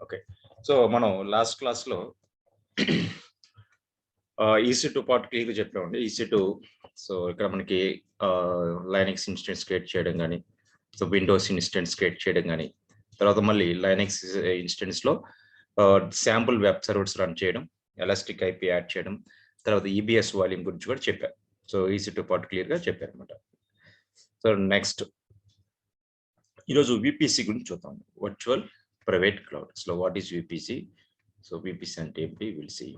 Okay. So, మనం last క్లాస్‌లో EC2 part క్లియర్‌గా చెప్పామండి. EC2 సో, ఇక్కడ మనకి లైనక్స్ ఇన్‌స్టెన్స్ క్రియేట్ చేయడం గాని, సో, విండోస్ ఇన్‌స్టెన్స్ క్రియేట్ చేయడం గాని, తర్వాత మళ్ళీ లైనక్స్ ఇన్‌స్టెన్స్‌లో శాంపుల్ వెబ్ సర్వర్స్ రన్ చేయడం, ఎలాస్టిక్ ఐపీ యాడ్ చేయడం, తర్వాత ఈబీఎస్ వాల్యూమ్ గురించి కూడా చెప్పారు. సో, EC2 పార్ట్ క్లియర్‌గా చెప్పారనమాట. సో, నెక్స్ట్ ఈరోజు వీపీసీ గురించి చూద్దాం. Virtual private cloud. So, what is VPC? So, VPC అంటే ఏంటి? Will see.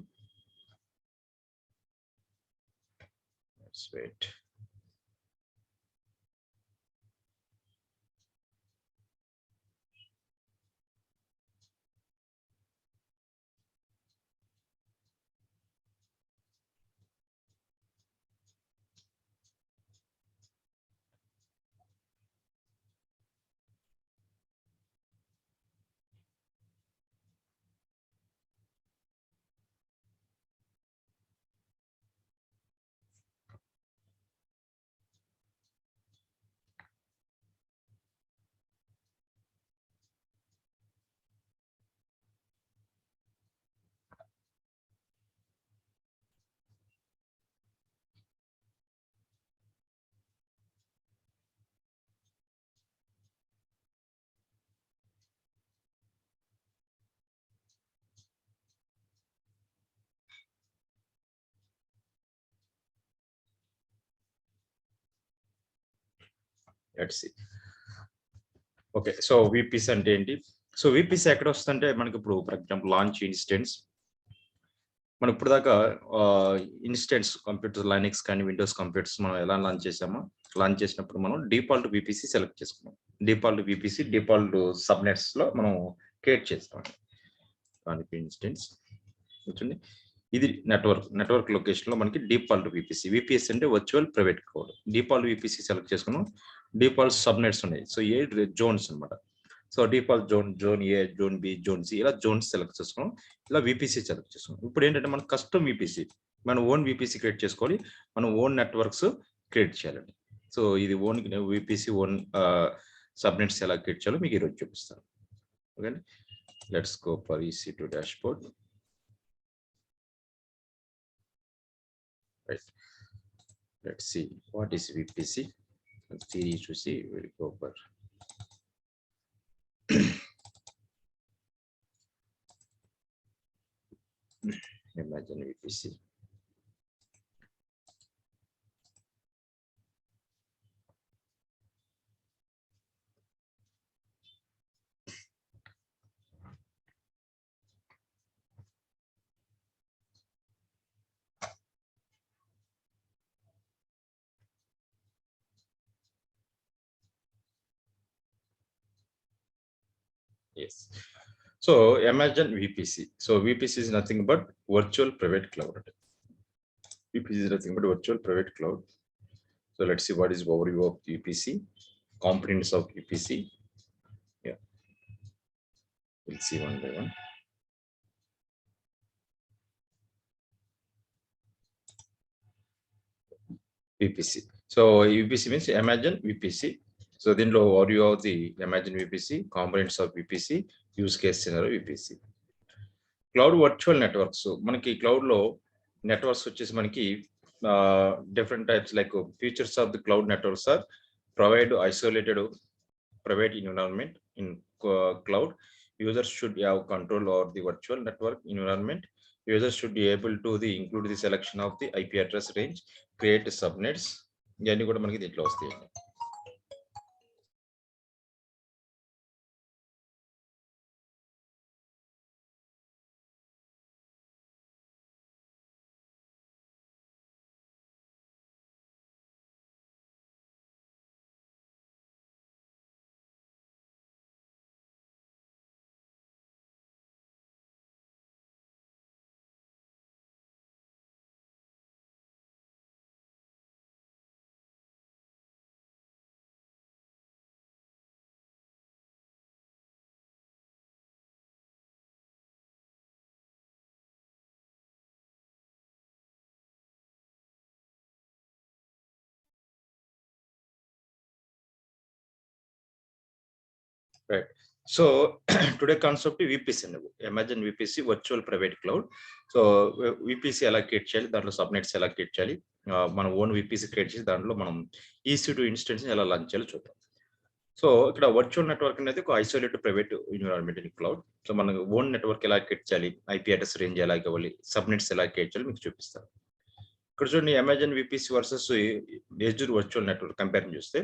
Let's wait. Let's see. Okay. So, VPC అంటే ఏంటి? సో, వీపీసీ ఎక్కడ వస్తుందంటే మనకి ఇప్పుడు ఫర్ ఎగ్జాంపుల్ లాంచ్ ఇన్‌స్టెన్స్ మనం ఇప్పటిదాకా ఇన్‌స్టెన్స్ కంప్యూటర్ లైనక్స్ కానీ, విండోస్ కంప్యూటర్స్ మనం ఎలా లాంచ్ చేసామో, లాంచ్ చేసినప్పుడు మనం డిఫాల్ట్ వీపీసీ సెలెక్ట్ చేసుకున్నాం. డిఫాల్ట్ వీపీసీ, డిఫాల్ట్ సబ్‌నెట్స్‌లో మనం క్రియేట్ చేస్తాం. దానికి ఇన్‌స్టెన్స్ కూర్చొని ఇది నెట్వర్క్ లొకేషన్‌లో మనకి డిఫాల్ట్ వీపీసీ. వీపీఎస్ అంటే virtual private cloud. Default VPC select చేసుకున్నాం. డిఫాల్ట్ సబ్‌నెట్స్ ఉన్నాయి. సో, 8 జోన్స్ అన్నమాట. So, default zone A, zone B, zone C ఇలా జోన్స్ సెలెక్ట్ చేసుకున్నాం. ఇలా వీపీసీ సెలెక్ట్ చేసుకున్నాం. ఇప్పుడు ఏంటంటే మనం కస్టమ్ వీపీసీ మన ఓన్ వీపీసీ క్రియేట్ చేసుకోవాలి. మనం ఓన్ నెట్వర్క్స్ క్రియేట్ చేయాలండి. సో, ఇది ఓన్ వీపీసీ ఓన్ సబ్‌నెట్స్ ఎలా క్రియేట్ చేయాలో మీకు ఈరోజు చూపిస్తాను. ఓకే అండి. Let's go for EC2 dashboard. Right. Let's see what is VPC. Theory to see, we'll go for imagine VPC. Yes. So imagine VPC. So VPC is nothing but virtual private cloud. VPC is nothing but virtual private cloud. So let's see what is overview of VPC, components of VPC. Yeah, we'll see one by one. VPC. So VPC means imagine VPC. So then overview of the imagine VPC, components of VPC, use case scenario VPC. Cloud virtual networks మనకి క్లౌడ్లో networks వచ్చేసి మనకి different types like features of the cloud networks are provide isolated private environment in cloud. Users should have control over the virtual network environment. Users should be able to include the selection of the IP address range, create subnets. ఇవన్నీ కూడా మనకి దీంట్లో వస్తాయి. Right. So today concept VPC అండి. Amazon VPC virtual private cloud. So VPC ఎలా create చేయాలి, దాంట్లో subnets ఎలా క్రియేట్ చేయాలి, మన ఓన్ విపిసి క్రియేట్ చేసి దాంట్లో మనం EC2 ఇన్స్టెన్స్ ఎలా లాంచ్ చేయాలో చూద్దాం. సో ఇక్కడ వర్చువల్ నెట్వర్క్ అనేది ఒక isolated private environment in cloud. So మన ఓన్ నెట్వర్క్ ఎలా క్రియేట్ చేయాలి, ఐపీ అడ్రస్ రేంజ్ ఎలా ఇవ్వాలి, సబ్నెట్స్ ఎలా క్రియేట్ చేయాలి మీకు చూపిస్తాను. ఇక్కడ చూడండి, Amazon VPC versus Azure virtual network compare చేస్తే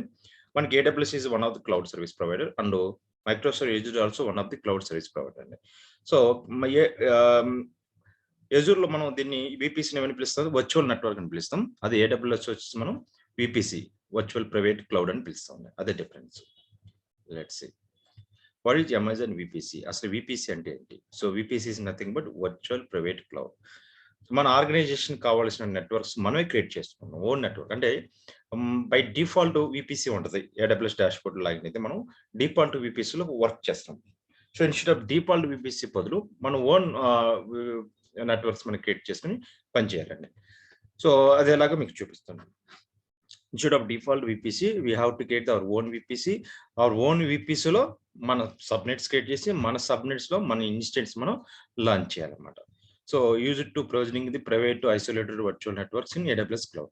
మనకి AWS is one of the cloud service provider and Microsoft Azure also one of the cloud service provider అండి. సో ఎజ్యూర్ లో మనం దీన్ని విపిసిని ఏమని పిలుస్తాం, వర్చువల్ నెట్వర్క్ అని పిలుస్తాం. అది AWS వచ్చేసి మనం విపిసి వర్చువల్ ప్రైవేట్ క్లౌడ్ అని పిలుస్తాం. అదే difference. Let's see what is Amazon VPC. అసలు విపిసి అంటే ఏంటి? So VPC is nothing but virtual private cloud. మన ఆర్గనైజేషన్ కావాల్సిన నెట్వర్క్స్ మనమే క్రియేట్ చేసుకున్నాం. ఓన్ నెట్వర్క్ అంటే బై డిఫాల్ట్ విపిసి ఉంటుంది. AWS డాష్బోర్డ్ లాగిన్ అయితే మనం డిఫాల్ట్ విపిసిలో వర్క్ చేస్తాం. So instead of default VPC బదులు మన ఓన్ నెట్వర్క్స్ మనం క్రియేట్ చేసుకుని పనిచేయాలండి. సో అది ఎలాగో మీకు చూపిస్తాను. Instead of default VPC we have to create our own VPC. Our own విపిసిలో మన సబ్నెట్స్ క్రియేట్ చేసి మన సబ్నెట్స్ లో మన ఇన్స్టెన్స్ మనం లాంచ్ చేయాలన్నమాట. So use it to provisioning the private to isolated virtual networks in AWS cloud.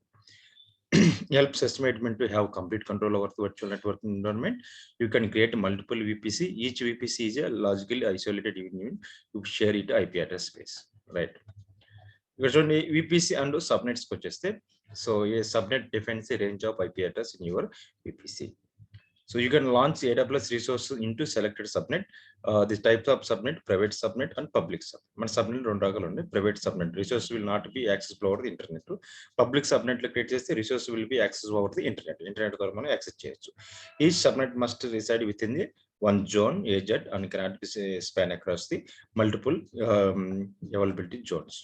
Helps admin to have complete control over the virtual networking environment. You can create multiple VPC. Each VPC is a logically isolated unit. You share it IP address space, right? Because only VPC and subnets వచ్చేస్తే, so a subnet defines a range of IP address in your VPC. So you can launch AWS resources into selected subnet. This types of subnet, private subnet and public subnet. మన subnet రెండు రకాలు ఉన్నాయి. Private subnet resources will not be accessible over the internet. Public subnet లో create చేస్తే resources will be accessible over the internet. Internet ద్వారా మనం access చేయొచ్చు. Each subnet must reside within the one zone AZ and cannot be span across the multiple availability zones.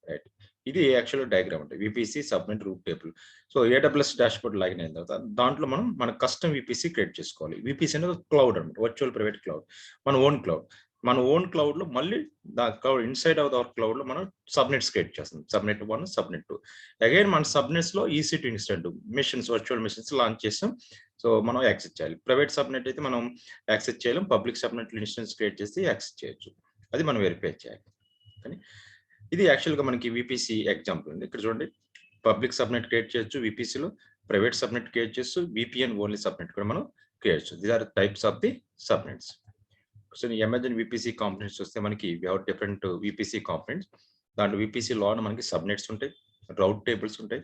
Right. ఇది actual diagram అంటే VPC subnet route table. So AWS dashboard login అయిన తర్వాత దాంట్లో మనం మన కస్టమ్ విపిసి క్రియేట్ చేసుకోవాలి. VPC అనేది cloud అనమాట, వర్చువల్ ప్రైవేట్ క్లౌడ్, మన ఓన్ క్లౌడ్. మన ఓన్ క్లౌడ్ లో మళ్ళీ cloud inside of our cloud లో మనం సబ్నెట్స్ క్రియేట్ చేస్తాం. Subnet 1, subnet 2. అగైన్ మన సబ్నెట్స్ లో EC2 instance machines, virtual machines launch చేస్తాం. సో మనం యాక్సెస్ చేయాలి. ప్రైవేట్ సబ్నెట్ అయితే మనం యాక్సెస్ చేయలేం. పబ్లిక్ సబ్నెట్ ఇన్స్టెన్స్ క్రియేట్ చేసి యాక్సెస్ చేయొచ్చు. అది మనం వెరిఫై చేయాలి. కానీ ఇది యాక్చువల్గా మనకి విపిసి ఎగ్జాంపుల్ అండి. ఇక్కడ చూడండి, పబ్లిక్ సబ్నెట్ క్రియేట్ చేయొచ్చు విపిసిలో, ప్రైవేట్ సబ్నెట్ క్రియేట్ చేస్తూ VPN ఓన్లీ సబ్నెట్ కూడా మనం క్రియేట్ చేయొచ్చు. These are types of the subnets. So Amazon VPC components వస్తే మనకి డిఫరెంట్ విపిసి కాంపోనెంట్స్. దాంట్లో విపిసి లో మనకి సబ్నెట్స్ ఉంటాయి, రౌట్ టేబుల్స్ ఉంటాయి,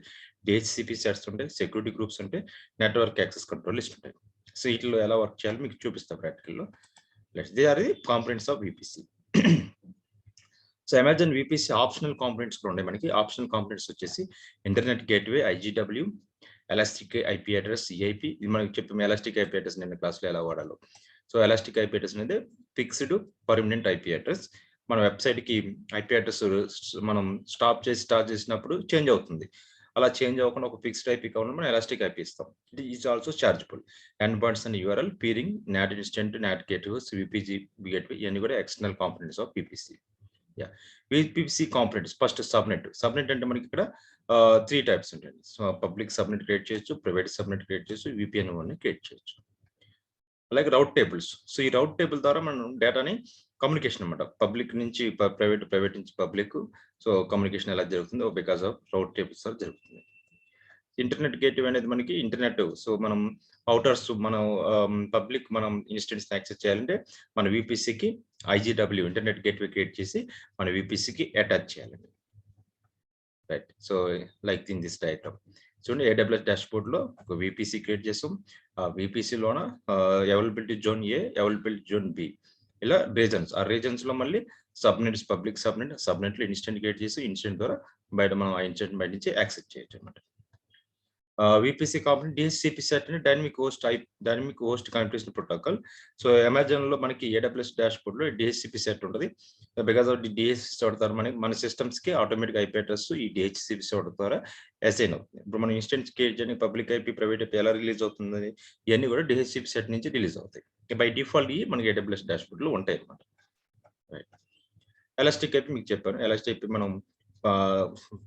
DHCP సెట్స్ ఉంటాయి, సెక్యూరిటీ గ్రూప్స్ ఉంటాయి, నెట్వర్క్ యాక్సెస్ కంట్రోల్ లిస్ట్ ఉంటాయి. సో వీటిలో ఎలా వర్క్ చేయాలో మీకు చూపిస్తాం ప్రాక్టికల్లో. They are the components of VPC. So Amazon VPC optional components కూడా ఉన్నాయి మనకి. ఆప్షనల్ కాంపోనెంట్స్ వచ్చేసి internet gateway, IGW, elastic IP address, EIP. ఇది మనకి చెప్పాము ఎలాస్టిక్ IP అడ్రస్ నిన్న క్లాస్లో ఎలా వాడాలో. సో ఎలాస్టిక్ IP అడ్రస్ అనేది ఫిక్స్డ్ పర్మనెంట్ IP అడ్రస్. మన వెబ్సైట్ కి IP అడ్రస్ మనం స్టార్ట్ చేసినప్పుడు చేంజ్ అవుతుంది. అలా చేంజ్ అవ్వకుండా ఒక ఫిక్స్డ్ IP కావాలని మనం ఎలాస్టిక్ IP ఇస్తాం. It is also chargeable. End points and URL, peering, NAT instant, NAT gateways, VPG gateway, ఇవన్నీ కూడా external components of VPC. VPC components. First subnet. Subnet అంటే మనకి ఇక్కడ 3 టైప్స్ ఉంటాయి. సో పబ్లిక్ సబ్నెట్ క్రియేట్ చేయొచ్చు, private subnet create చేయొచ్చు, VPN create చేయొచ్చు. అలాగే రౌట్ టేబుల్స్. సో ఈ రౌట్ టేబుల్ ద్వారా మనం డేటాని కమ్యూనికేషన్ అనమాట, పబ్లిక్ నుంచి ప్రైవేట్, ప్రైవేట్ నుంచి పబ్లిక్. సో కమ్యూనికేషన్ ఎలా జరుగుతుందో బికాస్ ఆఫ్ రౌట్ టేబుల్స్ ద్వారా జరుగుతుంది. ఇంటర్నెట్ గేట్వే అనేది మనకి ఇంటర్నెట్. సో మనం అవుటర్స్, మనం పబ్లిక్ మనం ఇన్స్టెన్స్ యాక్సెస్ చేయాలంటే మన విపిసికి IGW ఇంటర్నెట్ గేట్వే క్రియేట్ చేసి మన విపిసికి అటాచ్ చేయాలండి. Right. So like in this diagram చూడండి, AWS డాష్బోర్డ్ లో ఒక విపిసి క్రియేట్ చేస్తాం. ఆ విపిసిలోన availability zone A, availability zone B, ఇలా రీజన్స్. ఆ రీజన్స్ లో మళ్ళీ సబ్నెట్స్, పబ్లిక్ సబ్నెట్, సబ్నెట్ లో ఇన్స్టెంట్ క్రియేట్ చేసి ఇన్స్టెంట్ ద్వారా బయట మనం ఆ ఇన్స్టెంట్ బయట నుంచి యాక్సెస్ చేయొచ్చు అనమాట. విపిసి కాంపోనెంట్ DHCP సెట్ అని dynamic host communication protocol. So Amazon లో మనకి AWS డాష్బోర్డ్ లో DHCP సెట్ ఉంటుంది. బికాస్ ఆఫ్ DHCP సెట్ ద్వారా మన సిస్టమ్స్ కి ఆటోమేటిక్ IP అడ్రస్ ఈ DHCP సెట్ ద్వారా అసైన్ అవుతుంది. ఇప్పుడు మన ఇన్స్టెన్స్ క్రియేట్ చేయడానికి పబ్లిక్ IP, ప్రైవేట్ IP ఎలా రిలీజ్ అవుతుంది, ఇవన్నీ కూడా DHCP సెట్ నుంచి రిలీజ్ అవుతాయి. బై డిఫాల్ట్ మనకి AWS డాష్బోర్డ్ లో ఉంటాయి అనమాట. రైట్. ఎలాస్టిక్ IP మీకు చెప్పాను. ఎలాస్టిక్ IP మనం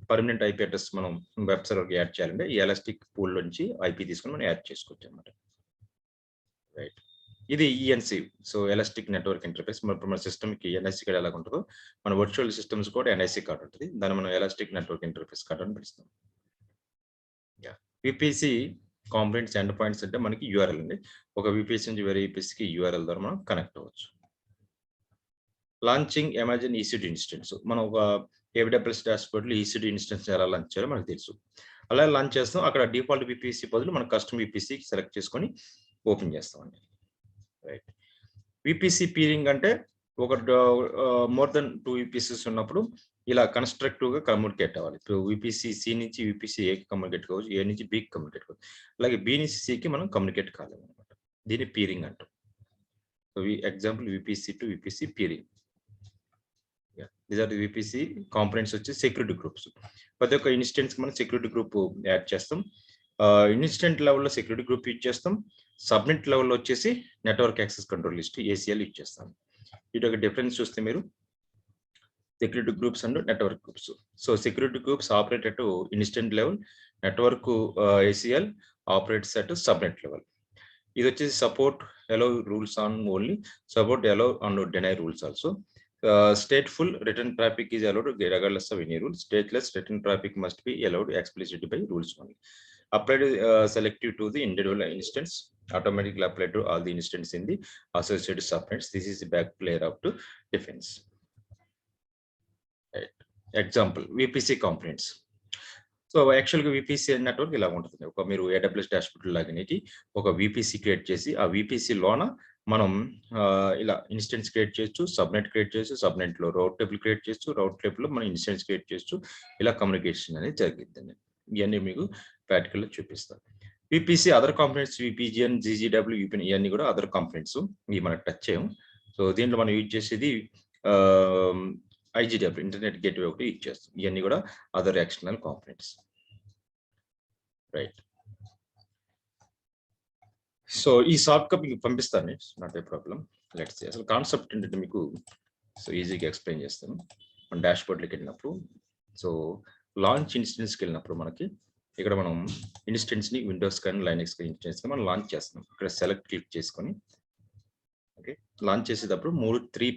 పర్మనెంట్ IP అడ్రస్ మనం వెబ్ సర్వర్కి యాడ్ చేయాలంటే ఈ ఎలాస్టిక్ పూల్ నుంచి IP తీసుకొని మనం యాడ్ చేసుకోవచ్చు అనమాట. రైట్. ఇది ENC. So elastic network interface. మన సిస్టమ్కి ఎన్ఐసి కార్డ్ ఎలా ఉంటుందో మన వర్చువల్ సిస్టమ్స్ కూడా ఎన్ఐసి కార్డ్ ఉంటుంది. దాన్ని మనం ఎలాస్టిక్ నెట్వర్క్ ఇంటర్ఫేస్ కార్డ్ అని పిలుస్తాం. విపిసి కాంపోనెంట్స్ ఎండ్ పాయింట్స్ అంటే మనకి యూఆర్ఎల్ అండి. ఒక విపిసి నుంచి వేరే విపిసికి యూఆర్ఎల్ ద్వారా మనం కనెక్ట్ అవ్వచ్చు. Launching Amazon EC2 instance. మనం ఒక ఏడబ్ల్యూఎస్ డాష్బోర్డ్లో ఈసీ2 ఇన్స్టెన్స్ ఎలా లాంచ్ చేయాలో మనకు తెలుసు. అలా లాంచ్ చేస్తాం. అక్కడ డిఫాల్ట్ విపిసి బదులు మనం కస్టమ్ విపిసి సెలెక్ట్ చేసుకొని ఓపెన్ చేస్తామండి. రైట్. విపిసి పీరింగ్ అంటే ఒక మోర్ దెన్ 2 విపిసిస్ ఉన్నప్పుడు ఇలా కన్స్ట్రక్టివ్ గా కమ్యూనికేట్ అవ్వాలి. ఇప్పుడు విపిసి సి నుంచి విపిసి ఏకి కమ్యూనికేట్ కావచ్చు, ఏ నుంచి బికి కమ్యూనికేట్ కావచ్చు. అలాగే బి నుంచి సికి మనం కమ్యూనికేట్ కాలేము అనమాట. దీన్ని పీరింగ్ అంటాం. So example VPC to VPC peering. These are VPC components వచ్చి సెక్యూరిటీ గ్రూప్స్. ప్రతి ఒక్క ఇన్స్టెన్స్ మనం సెక్యూరిటీ గ్రూప్ యాడ్ చేస్తాం. ఇన్స్టెంట్ లెవెల్లో సెక్యూరిటీ గ్రూప్ యూజ్ చేస్తాం. సబ్నెట్ లెవెల్లో వచ్చేసి network access control list ACL use చేస్తాం. వీటి యొక్క డిఫరెన్స్ చూస్తే మీరు security groups and network groups. So security groups operate at instant level, network ACL operates at subnet level. This is support allow rules on only, support allow and deny rules also. Stateful return traffic is allowed regardless of any rules. Stateless return traffic must be allowed explicitly by rules only. Applied selective to the individual instance, automatically applied to all the instances in the associated subnets. This is the back layer of to defense. Example VPC components. So యాక్చువల్గా VPC network ఇలా ఉంటుంది. ఒక మీరు AWS dashboard లాగినకి ఒక VPC create చేసి ఆ VPC లోన మనం ఇలా ఇన్స్టెన్స్ క్రియేట్ చేయొచ్చు, సబ్నెట్ క్రియేట్ చేయొచ్చు, సబ్నెట్ లో రౌట్ టేబుల్ క్రియేట్ చేయొచ్చు, రౌట్ టేబుల్ లో మనం ఇన్స్టెన్స్ క్రియేట్ చేయొచ్చు. ఇలా కమ్యూనికేషన్ అనేది జరిగిద్దండి. ఇవన్నీ మీకు ప్రాక్టికల్ లో చూపిస్తాను. విపిసి అదర్ కాంపోనెంట్స్ విపిజిఎన్, జీజీడబ్ల్యూ, యూపిన్ ఇవన్నీ కూడా అదర్ కాంపోనెంట్స్. ఇవి మనకు టచ్ చేయం. సో దీంట్లో మనం యూజ్ చేసేది IGW ఇంటర్నెట్ గేట్వే ఒకటి యూజ్ చేస్తాం. ఇవన్నీ కూడా other external components. Right. So ఈ సాఫ్ట్ కాపీ మీకు పంపిస్తాను, it's not a problem. Let's see అసలు కాన్సెప్ట్ ఏంటంటే మీకు సో ఈజీగా ఎక్స్ప్లెయిన్ చేస్తాను. మన డాష్బోర్డ్లోకి వెళ్ళినప్పుడు, సో లాంచ్ ఇన్స్టెన్స్కి వెళ్ళినప్పుడు మనకి ఇక్కడ మనం ఇన్స్టెన్స్ని విండోస్ కానీ లైనక్స్ కానీ ఇన్స్టెన్స్ మనం లాంచ్ చేస్తున్నాం. ఇక్కడ సెలెక్ట్ క్లిక్ చేసుకొని ఓకే లాంచ్ చేసేటప్పుడు 3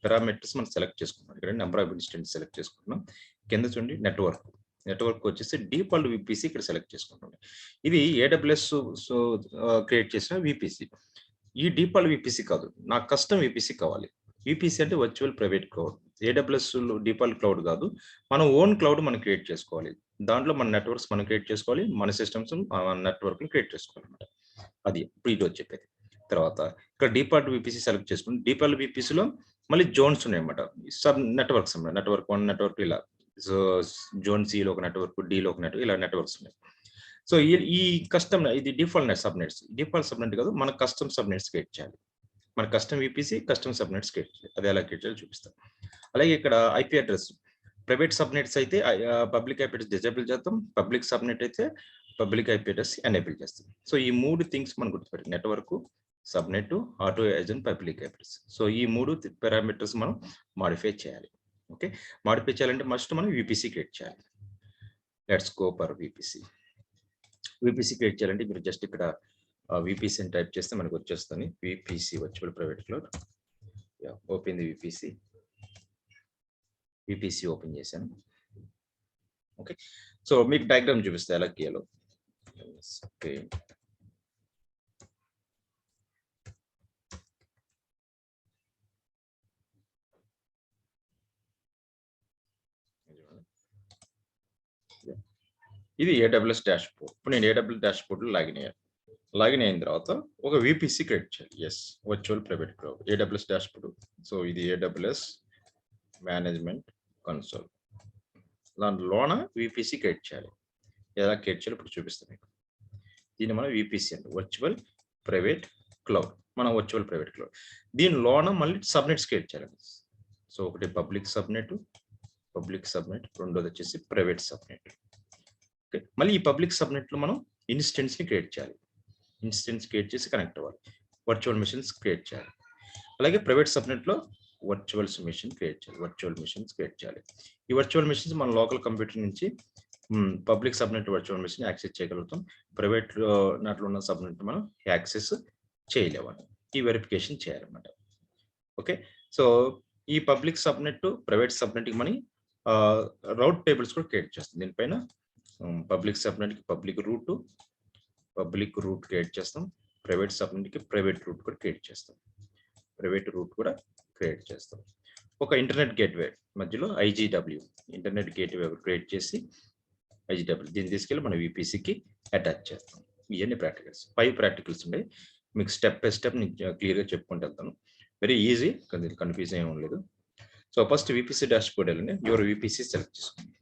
పారామీటర్స్ మనం సెలెక్ట్ చేసుకుంటాం. ఇక్కడ నెంబర్ ఆఫ్ ఇన్స్టెన్స్ సెలెక్ట్ చేసుకుంటున్నాం. కింద చూడండి నెట్వర్క్ వచ్చేసి డిఫాల్ట్ విపిసి ఇక్కడ సెలెక్ట్ చేసుకుంటాం. ఇది ఏడబ్ల్యూఎస్ క్రియేట్ చేసిన విపిసి. ఈ డిఫాల్ట్ విపిసి కాదు, నాకు కస్టమ్ విపిసి కావాలి. విపిసి అంటే virtual private cloud. AWS default cloud కాదు, మనం ఓన్ క్లౌడ్ మనం క్రియేట్ చేసుకోవాలి. దాంట్లో మన నెట్వర్క్స్ మనం క్రియేట్ చేసుకోవాలి, మన సిస్టమ్స్ నెట్వర్క్ క్రియేట్ చేసుకోవాలి అనమాట. అది ఇప్పుడు ఈరోజు చెప్పేది. తర్వాత ఇక్కడ డిఫాల్ట్ విపిసి సెలెక్ట్ చేసుకుని డిఫాల్ట్ విపిసిలో మళ్ళీ జోన్స్ ఉన్నాయన్నమాట. సబ్ నెట్వర్క్స్ ఉన్నాయి. నెట్వర్క్ 1 నెట్వర్క్ ఇలా, సో జోన్ సిలో ఒక నెట్వర్క్, డిలో ఒక నెట్వర్క్, ఇలా నెట్వర్క్స్ ఉన్నాయి. సో ఈ కస్టమ్ ఇది default net subnets. Default subnet కాదు, మన కస్టమ్ సబ్నెట్స్ క్రియేట్ చేయాలి. మన custom VPC custom subnets create చేయాలి. అది ఎలా క్రియేట్ చేయాలో చూపిస్తాం. అలాగే ఇక్కడ ఐపీ అడ్రస్ ప్రైవేట్ సబ్నెట్స్ అయితే పబ్లిక్ ఐపీ అడ్రస్ డిజేబుల్ చేస్తాం, పబ్లిక్ సబ్నెట్ అయితే పబ్లిక్ ఐపీ అడ్రస్ ఎనేబుల్ చేస్తాం. సో ఈ 3 థింగ్స్ మనం గుర్తుపెట్టాలి. Network, subnet, auto agent, public address. So ఈ 3 పారామీటర్స్ మనం మాడిఫై చేయాలి. ఓకే, మాడిఫై చేయాలంటే ఫస్ట్ మనం విపిసి క్రియేట్ చేయాలి. Let's go for VPC. VPC create చేయాలంటే మీరు జస్ట్ ఇక్కడ విపిసి అని టైప్ చేస్తే మనకు వచ్చేస్తుంది VPC virtual private cloud. Open the VPC open చేశాను. ఓకే, సో మీకు డయాగ్రామ్ చూపిస్తే ఎలా గీయాలో. ఓకే, ఇది ఏడబ్ల్యూఎస్ డాష్బోర్డ్. ఇప్పుడు నేను ఏడబ్ల్యూఎస్ డాష్బోర్డ్లో లాగిన్ అయ్యాను. లాగిన్ అయిన తర్వాత ఒక విపిసి క్రియేట్ చేయాలి. Yes, virtual private cloud AWS dashboard. So ఇది ఏడబ్ల్యూఎస్ మేనేజ్మెంట్ కన్సోల్. దాంట్లోన విపిసి క్రియేట్ చేయాలి. ఎలా క్రియేట్ చేయాలి ఇప్పుడు చూపిస్తాను మీకు. దీన్ని మనం విపిసి అంటే వర్చువల్ ప్రైవేట్ క్లౌడ్. మనం వర్చువల్ ప్రైవేట్ క్లౌడ్ దీనిలోన మళ్ళీ సబ్నెట్స్ క్రియేట్ చేయాలి. సో ఒకటి పబ్లిక్ సబ్నెట్, రెండోది వచ్చేసి ప్రైవేట్ సబ్నెట్. ఓకే, మళ్ళీ ఈ పబ్లిక్ సబ్నెట్ లో మనం ఇన్స్టెన్స్ ని క్రియేట్ చేయాలి. ఇన్స్టెన్స్ క్రియేట్ చేసి కనెక్ట్ అవ్వాలి. వర్చువల్ మిషన్స్ క్రియేట్ చేయాలి. అలాగే ప్రైవేట్ సబ్నెట్ లో వర్చువల్ మిషన్ క్రియేట్ చేయాలి. ఈ వర్చువల్ మిషన్స్ మన లోకల్ కంప్యూటర్ నుంచి public subnet virtual machine access చేయగలుగుతాం. ప్రైవేట్ నెట్లో ఉన్న సబ్నెట్ మనం యాక్సెస్ చేయలేము. ఈ వెరిఫికేషన్ చేయాలన్నమాట. ఓకే, సో ఈ పబ్లిక్ సబ్నెట్ ప్రైవేట్ సబ్నెట్కి మనం రౌట్ టేబుల్స్ కూడా క్రియేట్ చేస్తాం. దీనిపైన పబ్లిక్ సబ్నెట్కి పబ్లిక్ రూట్ క్రియేట్ చేస్తాం, ప్రైవేట్ సబ్నెట్కి ప్రైవేట్ రూట్ కూడా క్రియేట్ చేస్తాం, ఒక ఇంటర్నెట్ గేట్వే మధ్యలో IGW ఇంటర్నెట్ గేట్వే క్రియేట్ చేసి IGW దీన్ని తీసుకెళ్ళి మన VPCకి అటాచ్ చేస్తాం. ఇవన్నీ ప్రాక్టికల్స్, 5 ప్రాక్టికల్స్ ఉన్నాయి. మీకు స్టెప్ బై స్టెప్ నేను క్లియర్గా చెప్పుకుంటూ వెళ్తాను. వెరీ ఈజీ, కన్ఫ్యూజన్ ఏమి లేదు. So first VPC dash board వెళ్ళండి, యువర్ VPC సెలెక్ట్ చేసుకోండి.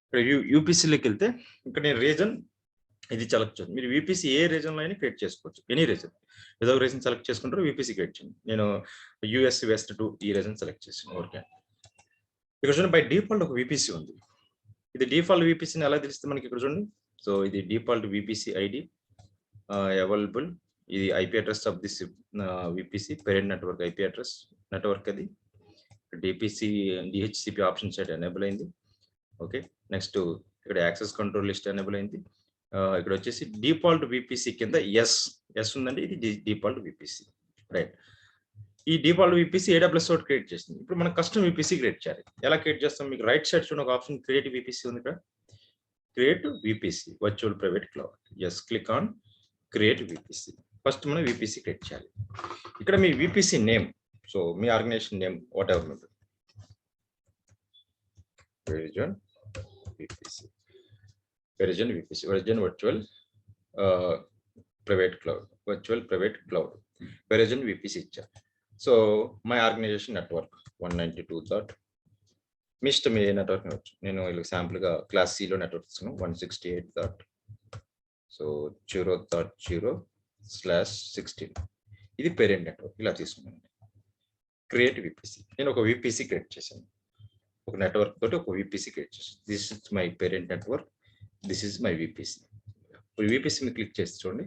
ఇక్కడ యూపీసీలోకి వెళ్తే ఇక్కడ నేను రీజన్ ఇది సెలెక్ట్ చేయండి. మీరు VPC ఏ రీజన్లో అయినా క్రియేట్ చేసుకోవచ్చు, ఎనీ రీజన్, ఏదో రీజన్ సెలెక్ట్ చేసుకుంటారు VPC క్రియేట్ చేయండి. నేను US West 2 ఈ రీజన్ సెలెక్ట్ చేసాను. ఓకే, ఇక్కడ చూడండి బై డిఫాల్ట్ ఒక VPC ఉంది. ఇది డిఫాల్ట్ VPCని ఎలా తెలుస్తుంది మనకి ఇక్కడ చూడండి. సో ఇది డిఫాల్ట్ VPC ID అవైలబుల్, ఇది IP address of this VPC parent network IP address network, అది DHCP ఆప్షన్ సెట్ ఎనేబుల్ అయింది. ఓకే, నెక్స్ట్ ఇక్కడ యాక్సెస్ కంట్రోల్ లిస్ట్ ఎనేబుల్ అయింది. ఇక్కడ వచ్చేసి డిఫాల్ట్ VPC కింద ఎస్ ఉందండి, ఇది డిఫాల్ట్ VPC, రైట్. ఈ డిఫాల్ట్ VPC AWS తోటి క్రియేట్ చేసింది. ఇప్పుడు మనం కస్టమ్ VPC క్రియేట్ చేయాలి. ఎలా క్రియేట్ చేస్తాం? మీకు రైట్ సైడ్ చూడండి ఒక ఆప్షన్ క్రియేట్ VPC ఉంది. ఇక్కడ create VPC virtual private cloud, yes click on create VPC. First మనం VPC క్రియేట్ చేయాలి. ఇక్కడ మీ VPC నేమ్, సో మీ ఆర్గనైజేషన్ నేమ్ వాట్ ఎవర్ ఉంటుంది, Verizon virtual private cloud Verizon VPC ఇచ్చారు. So my organization network 192 dot మీ ఇష్టం ఏ నెట్వర్క్ అవచ్చు. నేను వీళ్ళకి శాంపుల్గా క్లాస్ Cలో నెట్వర్క్ తీసుకున్నాను 168 డాట్ సో 0.0/16. ఇది పేరెంట్ నెట్వర్క్, ఇలా తీసుకున్నాను. క్రియేట్ VPC, నేను ఒక VPC క్రియేట్ చేశాను, ఒక నెట్వర్క్ తోటి ఒక VPC క్రియేట్ చేశాను. This is my parent network, this is my VPC. VPC మీద క్లిక్ చేసి చూడండి,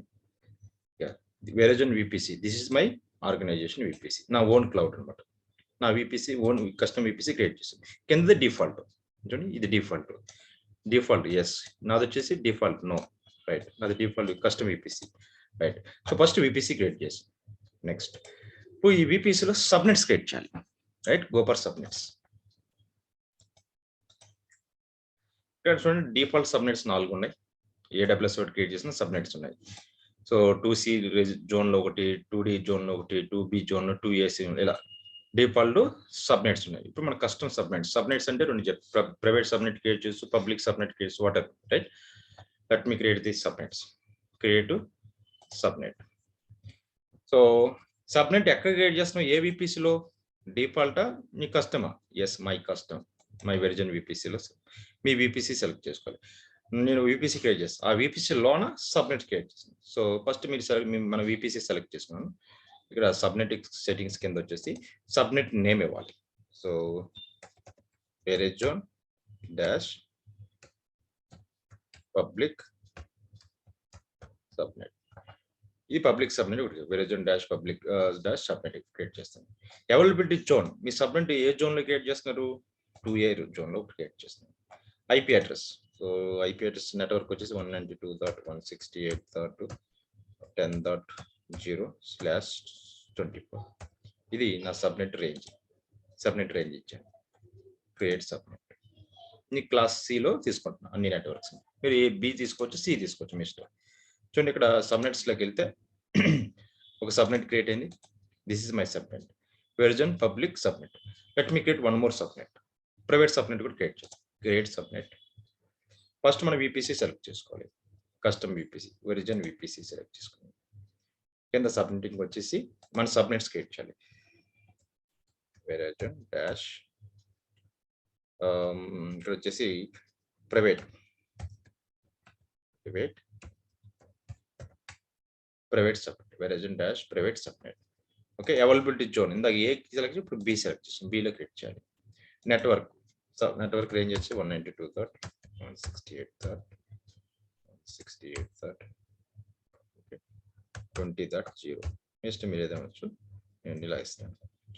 Verizon VPC, this is my organization VPC, నా ఓన్ క్లౌడ్ అనమాట. నా VPC own custom VPC create చేశాను. కింద డిఫాల్ట్ చూడండి, ఇది డిఫాల్ట్ ఎస్, నాది వచ్చేసి డిఫాల్ట్ నో, రైట్. నాది default custom VPC, right. So first VPC create చేసి నెక్స్ట్ ఇప్పుడు ఈ VPCలో సబ్నెట్స్ క్రియేట్ చేయాలి, రైట్. Go for subnets. ఇక్కడ చూడండి డిఫాల్ట్ సబ్నెట్స్ 4 ఉన్నాయి. AWS తోటి క్రియేట్ చేసిన సబ్నెట్స్ ఉన్నాయి. సో 2C జోన్లో ఒకటి, 2D జోన్లో ఒకటి, 2B జోన్లో 2AC, ఇలా డిఫాల్ట్ సబ్నెట్స్ ఉన్నాయి. ఇప్పుడు మన కస్టమ్ సబ్నెట్స్ అంటే 2 ప్రైవేట్ సబ్నెట్ క్రియేట్ చేస్తూ పబ్లిక్ సబ్నెట్ క్రియేట్ చేస్తూ వాటర్, right. Let me create this subnets, create subnet. So subnet ఎక్కడ క్రియేట్ చేస్తున్నాం, ఏ VPCలో, డిఫాల్టా మీ కస్టమా? ఎస్, మై వెర్జన్ VPCలో మీ VPC సెలెక్ట్ చేసుకోవాలి. నేను VPC క్రియేట్ చేస్తాను, ఆ VPCలోన సబ్నెట్ క్రియేట్ చేస్తాను. సో ఫస్ట్ మీరు మన VPC సెలెక్ట్ చేసుకున్నాను. ఇక్కడ సబ్నెట్ సెట్టింగ్స్ కింద వచ్చేసి సబ్నెట్ నేమ్ ఇవ్వాలి. So Verizon dash public subnet, ఈ పబ్లిక్ సబ్నెట్ ఒకటి Verizon dash public dash subnet create చేస్తాను. అవైలబిలిటీ జోన్, మీ సబ్నెట్ ఏ జోన్లో క్రియేట్ చేస్తున్నారు? 2A జోన్లో క్రియేట్ చేస్తున్నాను. IP address, so IP address network వచ్చేసి 192.168.10.0/24. ఇది నా సబ్నెట్ రేంజ్ ఇచ్చాను. Create subnet. నీ క్లాస్ Cలో తీసుకుంటున్నాను అన్ని నెట్వర్క్స్. మీరు B తీసుకోవచ్చు, C తీసుకోవచ్చు, మీ ఇష్టం. చూడండి ఇక్కడ సబ్నెట్స్లోకి వెళ్తే ఒక సబ్నెట్ క్రియేట్ అయింది. This is my subnet, version public subnet. Let me create 1 more subnet, private subnet కూడా క్రియేట్ చేస్తాం. Create subnet. ఫస్ట్ మనం VPC సెలెక్ట్ చేసుకోవాలి, కస్టమ్ VPC వెరిజన్ VPC సెలెక్ట్ చేసుకోవాలి. కింద సబ్నెటింగ్ వచ్చేసి మన సబ్నెట్స్ క్రియేట్ చేయాలి. వెరిజన్ డాష్ ఇక్కడ వచ్చేసి private subnet, Verizon dash private subnet. Okay, availability zone ఇందాక ఏ సెలెక్ట్, ఇప్పుడు B సెలెక్ట్ చేస్తాం, Bలో క్రియేట్ చేయాలి. నెట్వర్క్ రేంజ్ వచ్చి 192.168.20.0. నెక్స్ట్ మీరు ఏదవచ్చు, నేను ఇలా ఇస్తాను,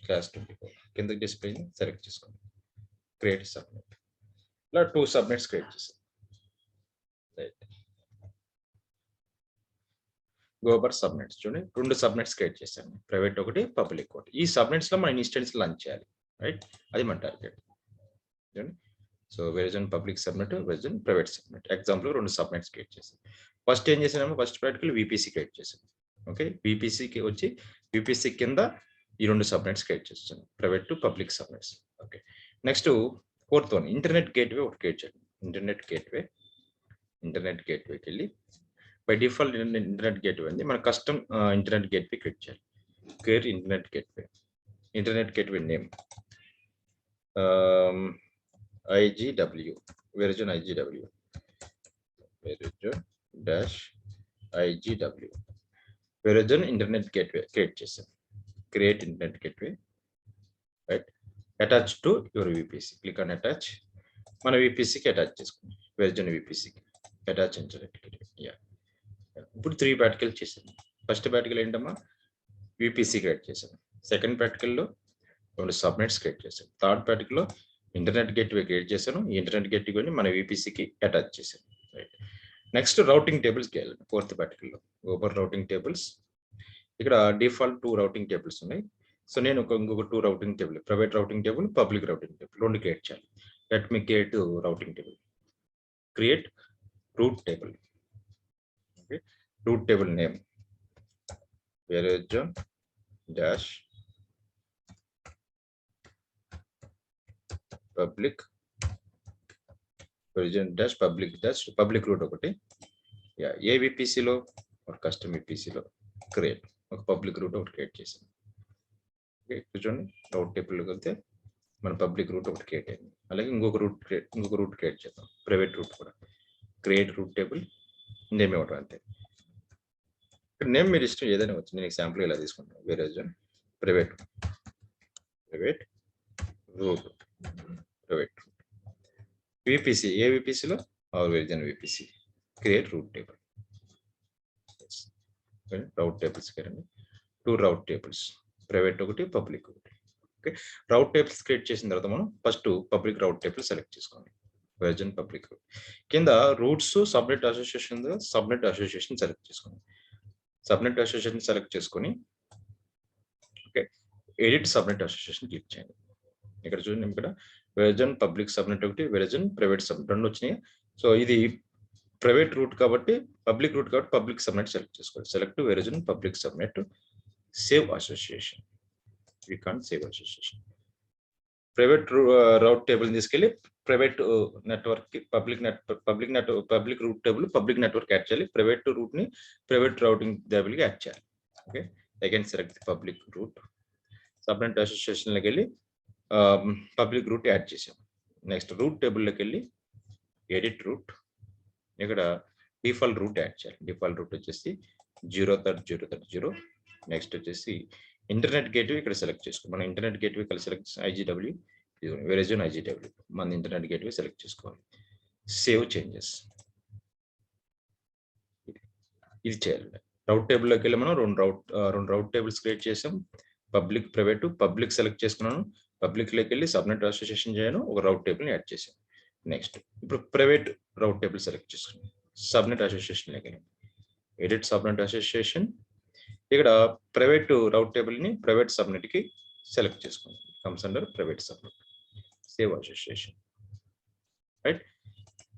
క్లాస్ 24. కిందకి డిస్ప్లే సెలెక్ట్ చేసుకోండి, క్రియేట్ సబ్నెట్. ఇలా 2 సబ్నెట్స్ క్రియేట్ చేస్తాను, రైట్. సో 2 సబ్నెట్స్ క్రియేట్ చేసిన తర్వాత ఇక్కడ చూడండి, ఇక్కడ సబ్నెట్ నేమ్, సో మీ ఆర్గనైజేషన్ నెట్వర్క్ 192.168.10.0/24. ఇది నా సబ్నెట్ రేంజ్. సబ్నెట్ 2 క్రియేట్ చేశాను. గోబర్ సబ్నెట్స్ చూడండి, 2 సబ్నెట్స్ క్రియేట్ చేశాను, ప్రైవేట్ ఒకటి, పబ్లిక్ ఒకటి. ఈ సబ్నెట్స్ లో మన ఇన్స్టెన్స్ లాంచ్ చేయాలి, రైట్? అది మన టార్గెట్ చూడండి. So Verizon public subnet, Verizon private subnet. Example 2 subnets create చేశాను. ఫస్ట్ ఏం చేశాను, ఫస్ట్ ప్రాక్టికల్ విపిసి క్రియేట్ చేశాను. ఓకే, విపిసికి వచ్చి విపిసి కింద ఈ 2 సబ్నెట్స్ క్రియేట్ చేస్తాను, private to public subnets. Okay, next fourth one internet gateway ఒకటి క్రియేట్ చేయండి. ఇంటర్నెట్ గేట్వేకి వెళ్ళి బై డిఫాల్ట్ ఇంటర్నెట్ గేట్వే అండి, మన కస్టమ్ ఇంటర్నెట్ గేట్వే క్రియేట్ చేయాలి. Create internet gateway name IGW, Verizon IGW, Verizon dash IGW, Verizon internet gateway create చేశాను. Create internet gateway, right? Attach to your VPC, click on attach. మన విపిసికి attach చేసుకోండి, Verizon విపిసికి attach internet gateway. Yeah, ఇప్పుడు 3 practical చేశాను. First practical ఏంటమ్మా, VPC create చేశాను. Second ప్రాక్టికల్లో 2 సబ్నెట్స్ క్రియేట్ చేశాను. థర్డ్ ప్రాక్టికల్లో ఇంటర్నెట్ గేట్వే క్రియేట్ చేశాను. ఈ ఇంటర్నెట్ గేట్వేని మన విపిసికి అటాచ్ చేశాను, రైట్? నెక్స్ట్ రౌటింగ్ టేబుల్స్కి వెళ్ళాను. ఫోర్త్ ప్రాక్టికల్లో గోబర్ రౌటింగ్ టేబుల్స్. ఇక్కడ డిఫాల్ట్ 2 రౌటింగ్ టేబుల్స్ ఉన్నాయి. సో నేను ఇంకొక 2 routing table, private routing table, public routing table 2 create చేయాలి. Let me create routing table. Create route table. Okay, route table name Verizon dash public, Verizon dash public route ఒకటి. Yeah, ఏ విపిసిలో ఒక custom విపిసిలో create ఒక public route ఒకటి create చేసాం. Okay, చూడండి రౌట్ టేబుల్లోకి వెళ్తే మన పబ్లిక్ రూట్ ఒకటి క్రియేట్ అయింది. అలాగే ఇంకొక రూట్ క్రియేట్ చేద్దాం, ప్రైవేట్ రూట్ కూడా. క్రియేట్ రూట్ టేబుల్, నేమ్ ఇవ్వడం అంతే. ఇక్కడ నేమ్ మీరు ఇష్టం ఏదైనా వచ్చు, నేను ఎగ్జాంపుల్ ఇలా తీసుకుంటాను, Verizon private route, private VPC, ఏ విపిసిలో Verizon VPC. Create route table. Route tables కరండి, 2 రౌట్ టేబుల్స్, ప్రైవేట్ ఒకటి, పబ్లిక్ ఒకటి. ఓకే, రౌట్ టేబుల్స్ క్రియేట్ చేసిన తర్వాత మనం first public route table select చేసుకోండి, వెరిజన్ పబ్లిక్ రూట్. కింద రూట్స్ సబ్నెట్ అసోసియేషన్ సెలెక్ట్ చేసుకోండి. సబ్నెట్ అసోసియేషన్ సెలెక్ట్ చేసుకొని okay, edit subnet association click చేయండి. ఇక్కడ చూడండి, ఇక్కడ వెరిజన్ పబ్లిక్ సబ్నెట్ ఒకటి, వెరిజన్ ప్రైవేట్ సబ్నెట్ 2 వచ్చినాయి. సో ఇది ప్రైవేట్ రూట్ కాబట్టి, పబ్లిక్ రూట్ కాబట్టి పబ్లిక్ సబ్నెట్ సెలెక్ట్ చేసుకోవాలి. Select Verizon public subnet, save association. We can't save association. Private route table తీసుకెళ్ళి ప్రైవేట్ నెట్వర్క్ కి public route table public network add చేయాలి. Private route ని private routing table కి add చేయాలి. Okay, again select the public route, subnet association లోకి వెళ్ళి public route add చేసాం. Next route టేబుల్లోకి వెళ్ళి ఎడిట్ రూట్, ఇక్కడ డిఫాల్ట్ రూట్ యాడ్ చేయాలి. డిఫాల్ట్ రూట్ వచ్చేసి 03030. నెక్స్ట్ వచ్చేసి ఇంటర్నెట్ గేట్వే ఇక్కడ సెలెక్ట్ చేసుకోవాలి. మనం ఇంటర్నెట్ గేట్వే ఇక్కడ సెలెక్ట్ IGW, వెరిజన్ IGW మన ఇంటర్నెట్ గేట్వే సెలెక్ట్ చేసుకోవాలి. సేవ్ చేంజెస్, ఇది చేయాలి. రౌట్ టేబుల్లోకి వెళ్ళి మనం రెండు రౌట్ టేబుల్స్ క్రియేట్ చేసాం. Public, private. పబ్లిక్ సెలెక్ట్ చేసుకున్నాను, పబ్లిక్ లోకి వెళ్ళి సబ్నెట్ అసోసియేషన్ చేయను, ఒక రౌట్ టేబుల్ యాడ్ చేసాను. నెక్స్ట్ ఇప్పుడు ప్రైవేట్ రౌట్ టేబుల్ సెలెక్ట్ చేసుకున్నాను, సబ్నెట్ అసోసియేషన్ లోకి వెళ్ళి ఎడిట్ సబ్నెట్ అసోసియేషన్. ఇక్కడ ప్రైవేట్ రౌట్ టేబుల్ ని ప్రైవేట్ సబ్నెట్ కి సెలెక్ట్ చేసుకోండి, comes under private subnet, save association, right?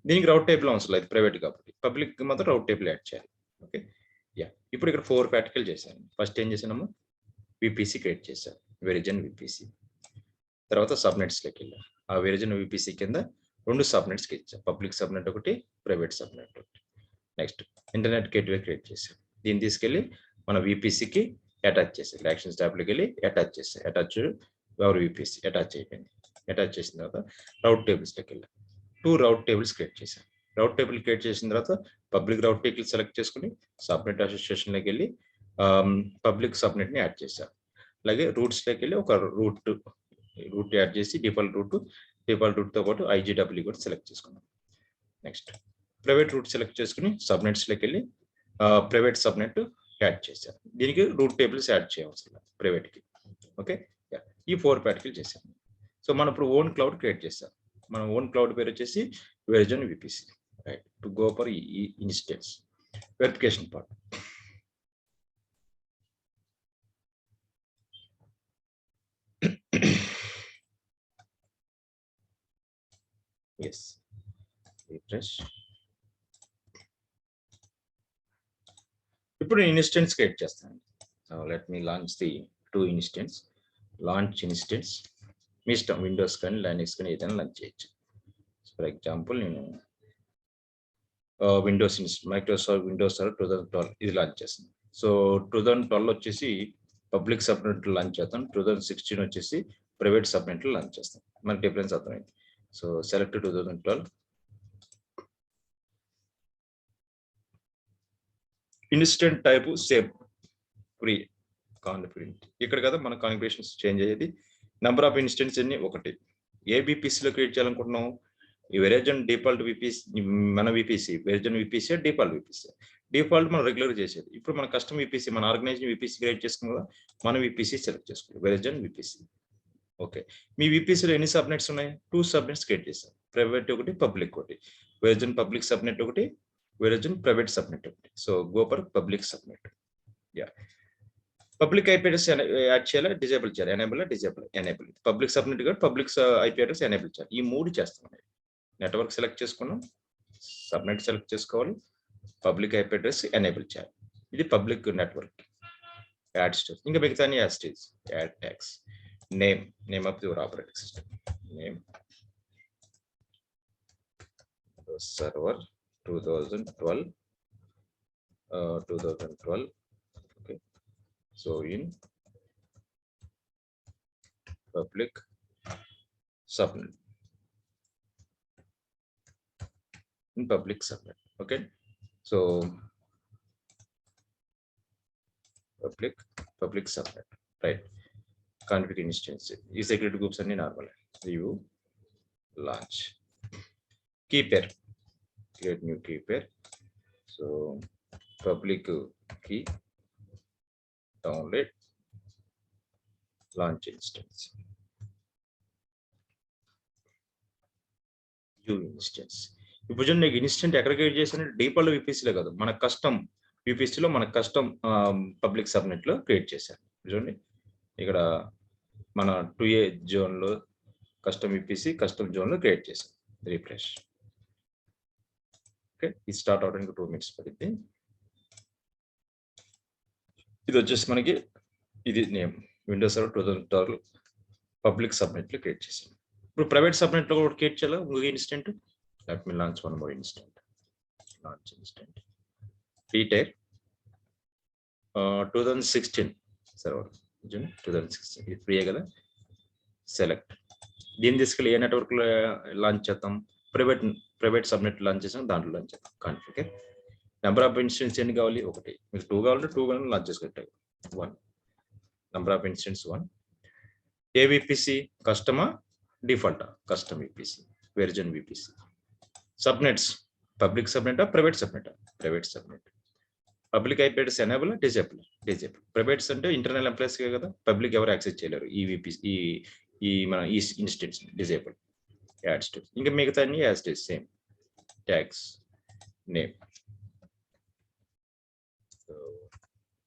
దీనికి రౌట్ టేబుల్ అవసరం లేదు, ప్రైవేట్ కాబట్టి. పబ్లిక్ మాత్రం రౌట్ టేబుల్ యాడ్ చేయాలి. Okay, yeah. ఇప్పుడు ఇక్కడ 4 ప్రాక్టికల్ చేశాను. ఫస్ట్ ఏం చేశాను, విపిసి క్రియేట్ చేశాను, వెరిజన్ విపిసి. తర్వాత సబ్నెట్స్ లోకి వెళ్ళాను, ఆ వెరిజన్ విపిసి కింద 2 సబ్నెట్స్ కి ఇచ్చాను, పబ్లిక్ సబ్నెట్ ఒకటి, ప్రైవేట్ సబ్నెట్ ఒకటి. నెక్స్ట్ ఇంటర్నెట్ గేట్వే క్రియేట్ చేశాను, దీన్ని తీసుకెళ్ళి మన విపిసికి అటాచ్ చేశాను. యాక్షన్స్ ట్యాబ్లోకి వెళ్ళి అటాచ్ చేశాను, అటాచ్ ఎవరు విపిసి అటాచ్ అయిపోయింది. అటాచ్ చేసిన తర్వాత రౌట్ టేబుల్స్లోకి వెళ్ళాను, 2 రౌట్ టేబుల్స్ క్రియేట్ చేశాను. రౌట్ టేబుల్ క్రియేట్ చేసిన తర్వాత పబ్లిక్ రౌట్ టేబుల్ సెలెక్ట్ చేసుకుని సబ్నెట్ అసోసియేషన్లోకి వెళ్ళి పబ్లిక్ సబ్నెట్ ని యాడ్ చేశాను. అలాగే రూట్స్లోకి వెళ్ళి ఒక రూట్ యాడ్ చేసి డిఫాల్ట్ రూట్తో పాటు IGW కూడా సెలెక్ట్ చేసుకున్నాం. నెక్స్ట్ ప్రైవేట్ రూట్ సెలెక్ట్ చేసుకుని సబ్నెట్స్లోకి వెళ్ళి ప్రైవేట్ సబ్నెట్ యాడ్ చేశాను. దీనికి రూట్ టేబుల్స్ యాడ్ చేయవలసిన ప్రైవేట్కి. ఓకే, ఈ 4 ప్రాక్టికల్ చేశాను. సో మనం ఇప్పుడు ఓన్ క్లౌడ్ క్రియేట్ చేశాం. మన ఓన్ క్లౌడ్ పేరు వచ్చేసి Verizon VPC, right? To go for ఈ instance verification part. Yes, refresh. ఇప్పుడు ఇన్స్టెన్స్ క్రియేట్ చేస్తాను. So let me launch the 2 instance. Launch instance మీ ఇష్టం, విండోస్ కానీ లైనక్స్ కానీ ఏదైనా లాంచ్ చేయొచ్చు. ఫర్ ఎగ్జాంపుల్ నేను విండోస్ మైక్రోసాఫ్ట్ విండోస్ సర్వర్ 2012 ఇది లాంచ్ చేస్తాను. సో 2012 వచ్చేసి పబ్లిక్ సబ్నెట్ లాంచ్ చేస్తాను, 2016 వచ్చేసి ప్రైవేట్ సబ్నెట్ లాంచ్ చేస్తాను. మనకి డిఫరెన్స్ అర్థమైంది. So select 2012. Instance type same free configuration ఇక్కడ కదా మన కాన్ఫిగరేషన్స్ చేంజ్ అయ్యేది. నెంబర్ ఆఫ్ ఇన్స్టెన్స్ ఎన్ని? 1. ఏ విపిసిలో క్రియేట్ చేయాలనుకుంటున్నాం? ఈ వెరిజన్ డిఫాల్ట్ విపిసి, మన VPC Verizon VPC default VPC. Default మనం రెగ్యులర్ చేసేది. ఇప్పుడు మన కస్టమ్ విపిసి, మన ఆర్గనైజేషన్ విపిసి క్రియేట్ చేసుకున్నాం కదా, మన విపిసి సెలెక్ట్ చేసుకోవాలి, వెరిజన్ విపిసి. ఓకే, మీ విపిసిలో ఎన్ని సబ్నెట్స్ ఉన్నాయి? 2 సబ్నెట్స్ క్రియేట్ చేశాం, ప్రైవేట్ ఒకటి, పబ్లిక్ ఒకటి. వెరిజన్ పబ్లిక్ సబ్నెట్ ఒకటి, వెరిజన్ ప్రైవేట్ సబ్నెట్ ఒకటి. So go for public subnet. Yeah, public IP address add చేయాలి, డిజేబుల్ చేయాలి, enable disable enable. Public subnet కూడా పబ్లిక్ ఐపీ అడ్రస్ ఎనేబుల్ చేయాలి. ఈ 3 చేస్తాం. నెట్వర్క్ సెలెక్ట్ చేసుకున్నాం, సబ్నెట్ సెలెక్ట్ చేసుకోవాలి, పబ్లిక్ ఐపీ అడ్రస్ ఎనేబుల్ చేయాలి. ఇది పబ్లిక్ నెట్వర్క్. యాడ్ స్టేజ్ ఇంకా మిగతా add stage. Add tags, name of your operating system, name server 2012. Okay, so in public subnet, okay, so public subnet, right? Config instance, ఈ security groups అన్ని normal. view launch key pair, create new key pair. So public key, download, launch instance, view instance. ఇప్పుడు చూడండి, instant ఎక్కడ create చేసిన default విపిసిలో కాదు, మన custom విపిసిలో, మన కస్టమ్ పబ్లిక్ సబ్నెట్ లో క్రియేట్ చేశాను. చూడండి ఇక్కడ మన 2A జోన్ లో కస్టమ్ విపిసి కస్టమ్ జోన్ లో క్రియేట్ చేశాను. రిఫ్రెష్. ఓకే, ఇది స్టార్ట్ అవడానికి 2 minutes పడింది. ఇది వచ్చేసి మనకి ఇది name Windows server 2012 public subnet లో క్రియేట్ చేశాను. ఇప్పుడు ప్రైవేట్ సబ్నెట్ లో కూడా క్రియేట్ చేయాలి ఇంకొక instance. Let me launch one more instance. Launch instance టీటైర్ 2016 సర్వర్ 2016. ఇది ఫ్రీయే కదా. సెలెక్ట్. దీన్ని తీసుకెళ్ళి ఏ నెట్వర్క్ లో లాంచ్ చేద్దాం? ప్రైవేట్ సబ్నెట్ లాంచ్ చేసాం, దాంట్లో లాంచ్ చేద్దాం. కాన్ఫిగర్. నెంబర్ ఆఫ్ ఇన్స్టెన్స్ ఎన్ని కావాలి? 1. మీకు 2 కావాలంటే 2 లాంచ్ చేసుకుంటారు. 1 నెంబర్ ఆఫ్ ఇన్స్టెన్స్ 1. ఏ విపిసి? కస్టమా డిఫాల్టా? Custom VPC, version VPC. Subnets public సబ్నెటా ప్రైవేట్ సబ్నెటా? Private subnet. Public IP address enable disable? Disable. Privates అంటే ఇంటర్నల్ ఎంప్లాయీస్ కదా, పబ్లిక్ ఎవరు యాక్సెస్ చేయలేరు ఈ విపిసి, ఈ మన ఈ ఇన్స్టెన్స్. డిజేబుల్. యాడ్ స్టేజ్ ఇంకా మిగతా అన్ని add stage same. Tags, name.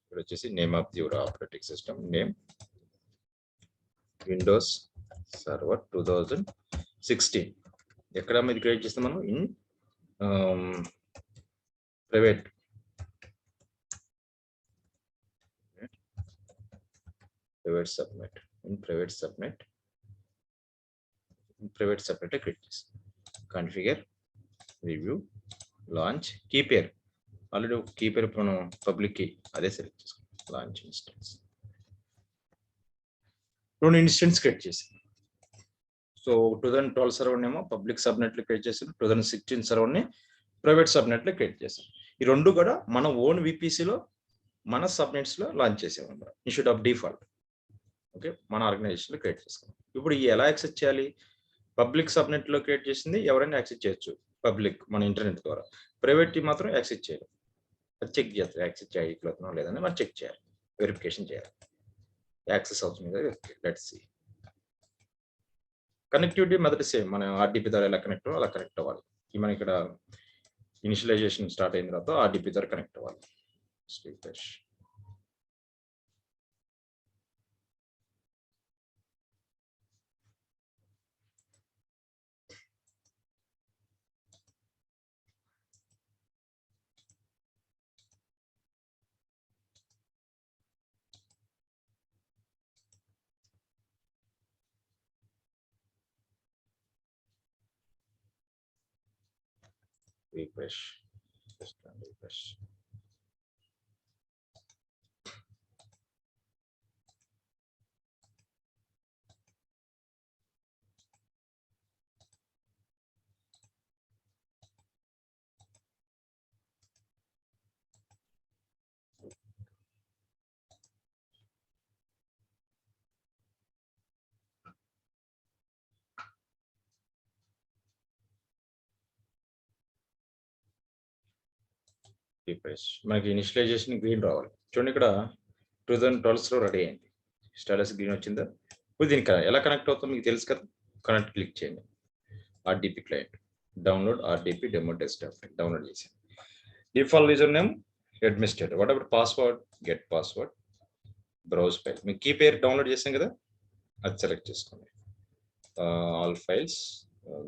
ఇక్కడ వచ్చేసి name of your operating system, name Windows server 2016. ఎక్కడ మీద క్రియేట్ చేస్తాం మనం? In private subnet. In private subnet create చేస్తాం. Configure, review, launch, key pair. Already key pair మనం పబ్లిక్ కీ అదే select చేసుకుంటాం. Launch instance. 2 ఇన్స్టెన్స్ క్రియేట్ చేసాం. So 2012 server ఏమో పబ్లిక్ సబ్నెట్ లో క్రియేట్ చేసాం, 2016 సర్వర్ ని ప్రైవేట్ సబ్నెట్ లో క్రియేట్ చేసాం. ఈ 2 కూడా మన ఓన్ విపిసిలో మన సబ్నెట్స్ లో లాంచ్ చేసాం అన్నమాట, ఇన్స్టెడ్ ఆఫ్ డిఫాల్ట్. ఓకే, మన ఆర్గనైజేషన్ లో క్రియేట్ చేసుకున్నాం. ఇప్పుడు ఈ ఎలా యాక్సెస్ చేయాలి? పబ్లిక్ సబ్నెట్ లో క్రియేట్ చేసింది ఎవరైనా యాక్సెస్ చేయొచ్చు, పబ్లిక్ మన ఇంటర్నెట్ ద్వారా. ప్రైవేట్ మాత్రం యాక్సెస్ చేయాలి. అది చెక్ చేస్తారు, యాక్సెస్ చేయగలుగుతున్నాం లేదని మనం చెక్ చేయాలి, వెరిఫికేషన్ చేయాలి. యాక్సెస్ అవుతుంది కదా. Let's see. కనెక్టివిటీ మొదటి సేమ్, మనం ఆర్డిపి ద్వారా ఎలా కనెక్ట్ అవ్వాలి అలా కనెక్ట్ అవ్వాలి. మనం ఇక్కడ ఇనిషియలైజేషన్ స్టార్ట్ అయిన తర్వాత ఆర్డిపి ద్వారా కనెక్ట్ అవ్వాలి. Refresh. refresh, just refresh. refresh. మనకి ఇనిషియలైజేషన్ గ్రీన్ రావాలి. చూడండి ఇక్కడ 2012లో రెడీ అయింది. స్టైలస్ గ్రీన్ వచ్చిందా? ఇప్పుడు దీనికి ఎలా కనెక్ట్ అవుతుందో మీకు తెలుసు కదా. కనెక్ట్ క్లిక్ చేయండి. RDP client download RDP demo desktop download చేసాను. Default user name administrator, whatever password, get password, browse file. మీ కీ పేరు డౌన్లోడ్ చేసాం కదా, అది సెలెక్ట్ చేసుకోండి. All files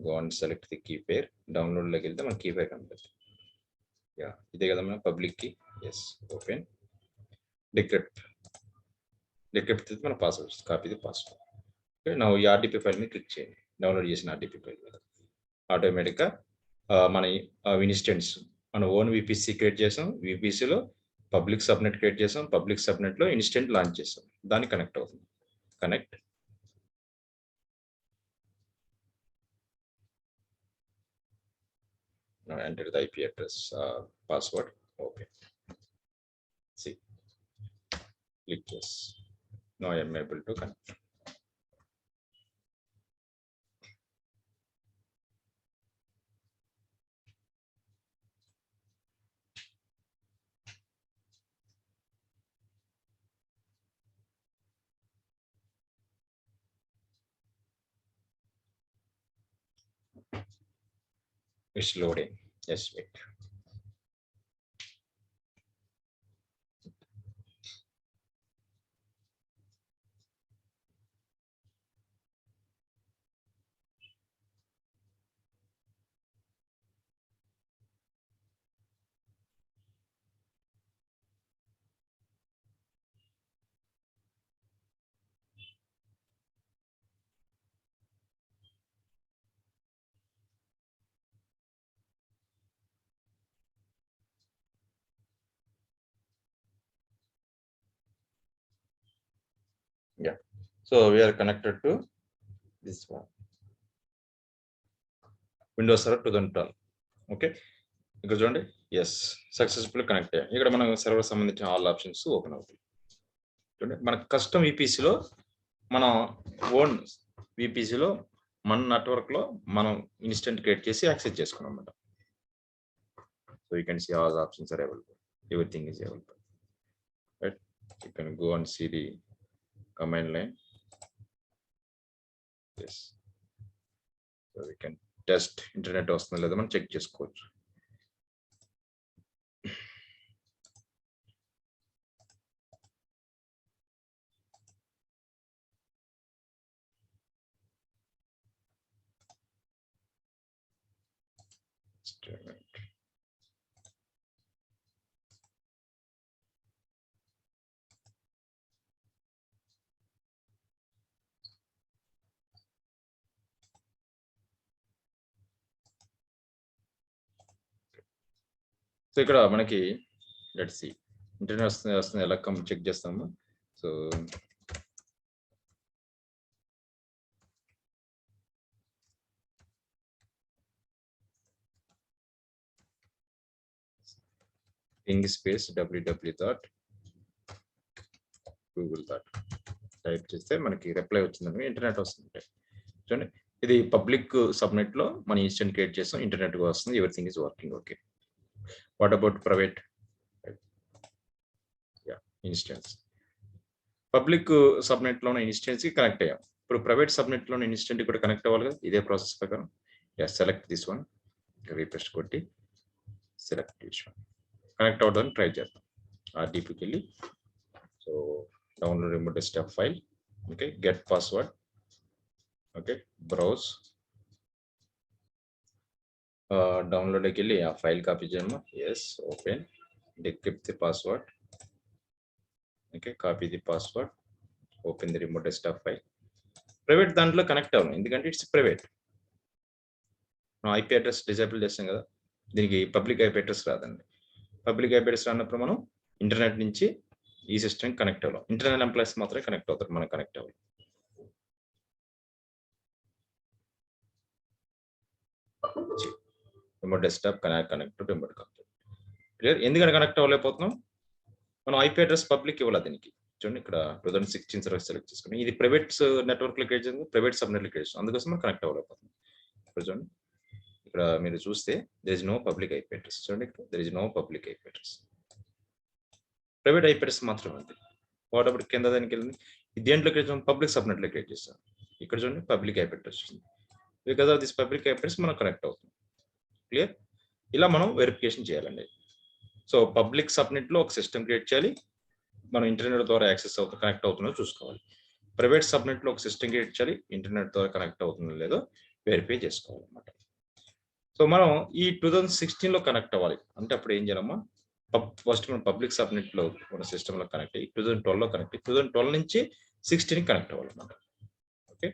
go and select the key pair. డౌన్లోడ్లోకి వెళ్తే మన కీ పేర్ కనిపిస్తుంది. యా, ఇదే కదా మన public key. Yes, open, decrypt. Decrypt మన పాస్వర్డ్, కాపీ ది పాస్వర్డ్. నా ఈ RDP ఫైల్ మీద క్లిక్ చేయండి. డౌన్లోడ్ చేసిన RDP ఫైల్ మీద ఆటోమేటిక్గా మన ఇన్స్టెంట్స్ మన ఓన్ VPC క్రియేట్ చేసాం. VPCలో పబ్లిక్ సబ్నెట్ క్రియేట్ చేసాం. పబ్లిక్ సబ్నెట్లో ఇన్స్టెంట్ లాంచ్ చేసాం. దానికి కనెక్ట్ అవుతుంది. Connect. Now enter the IP address, password. Okay. See, click yes. Now I am able to connect. It's loading. Just wait. Yeah. So we are connected to this one. Windows Server 2012. Okay, ఇక్కడ చూడండి. Yes, successful connect అయ్యాం. ఇక్కడ మనం server సంబంధించిన all options open అవుతాయి. చూడండి, మన custom VPCలో మనం ఓన్ VPCలో మన నెట్వర్క్లో మనం ఇన్స్టెంట్ క్రియేట్ చేసి యాక్సెస్ చేసుకున్నాం అన్నమాట. So you can see all options are available. Everything is available. Right, you can go and see the command line. Yes, so we can test internet వస్తుందో లేదో మనం చెక్ చేసుకోవచ్చు. సో ఇక్కడ మనకి let's see internet వస్తుంది ఎలా check చేస్తాము. So ping space www.google. Type చేస్తే మనకి రిప్లై వచ్చిందని ఇంటర్నెట్ వస్తుంది. చూడండి, ఇది పబ్లిక్ సబ్నెట్ లో మనం ఇన్స్టెంట్ క్రియేట్ చేస్తాం. ఇంటర్నెట్ వస్తుంది. Everything is working. Okay, what about private? Instance public subnet లోనే ఇన్స్టెన్స్ కి కనెక్ట్ అయ్యాం. ఇప్పుడు ప్రైవేట్ సబ్నెట్ లోనే ఇన్స్టెంట్ కూడా కనెక్ట్ అవ్వాలి కదా. ఇదే ప్రాసెస్ ప్రకారం సెలెక్ట్ దిస్ వన్, రీప్రెస్ కొట్టి సెలెక్ట్ దిస్ వన్. కనెక్ట్ అవ్వడానికి ట్రై చేద్దాం. RDPకి వెళ్ళి so download remote desktop file. Okay, get password. Okay, browse, డౌన్లోడ్కి వెళ్ళి ఆ ఫైల్ కాపీ చేయమ్మా. Yes, open, decrypt the password. Okay, copy the password, open the remote desktop file. Private దాంట్లో connect అవ్వను ఎందుకంటే it's private. IP address disable చేస్తాం కదా. దీనికి పబ్లిక్ ఐపీ అడ్రస్ రాదండి. పబ్లిక్ ఐపీ అడ్రస్ రానప్పుడు మనం ఇంటర్నెట్ నుంచి ఈ సిస్టమ్ కనెక్ట్ అవ్వాలి. ఇంటర్నల్ ఎంప్లాయీస్ మాత్రమే కనెక్ట్ అవుతారు, మనం కనెక్ట్ అవ్వాలి. Remote desktop connect to remote computer. Clear? ఎందుకని కనెక్ట్ అవ్వలేకపోతున్నాం? మనం ఐపీ అడ్రస్ పబ్లిక్ ఇవ్వాలి దీనికి. చూడండి ఇక్కడ 2016 సర్వీస్ సెలెక్ట్ చేసుకుని ఇది ప్రైవేట్ నెట్వర్క్ లో క్రియేట్ చేసింది, ప్రైవేట్ సబ్ నెట్ క్రియేట్ చేసింది, అందుకోసం మనం కనెక్ట్ అవ్వలేకపోతున్నాం. ఇక్కడ చూడండి, ఇక్కడ మీరు చూస్తే there is no public IP address. చూడండి ఇక్కడ there is no public IP address, private IP address మాత్రమే ఉంది. వాటప్పుడు కింద దానికి వెళ్ళింది, దేంట్లో క్రియేట్ చేసాం? పబ్లిక్ సబ్ నెట్ లో క్రియేట్ చేస్తాం. ఇక్కడ చూడండి పబ్లిక్ ఐపీ అడ్రస్ ఉంది. Because of this public IP address మనం కనెక్ట్ అవుతుంది. క్లియర్? ఇలా మనం వెరిఫికేషన్ చేయాలండి. సో పబ్లిక్ సబ్నెట్ లో ఒక సిస్టమ్ క్రియేట్ చేయాలి, మనం ఇంటర్నెట్ ద్వారా యాక్సెస్ అవుతుంది, కనెక్ట్ అవుతుందో చూసుకోవాలి. ప్రైవేట్ సబ్నెట్ లో ఒక సిస్టమ్ క్రియేట్ చేయాలి, ఇంటర్నెట్ ద్వారా కనెక్ట్ అవుతుందో లేదో వెరిఫై చేసుకోవాలన్నమాట. సో మనం ఈ 2016 లో కనెక్ట్ అవ్వాలి అంటే అప్పుడు ఏం చేయాలమ్మా? ఫస్ట్ మనం పబ్లిక్ సబ్నెట్ లో మన సిస్టమ్ లో కనెక్ట్ అయ్యి 2012 లో కనెక్ట్ అయ్యి 2012 నుంచి 16 కనెక్ట్ అవ్వాలన్నమాట. ఓకే,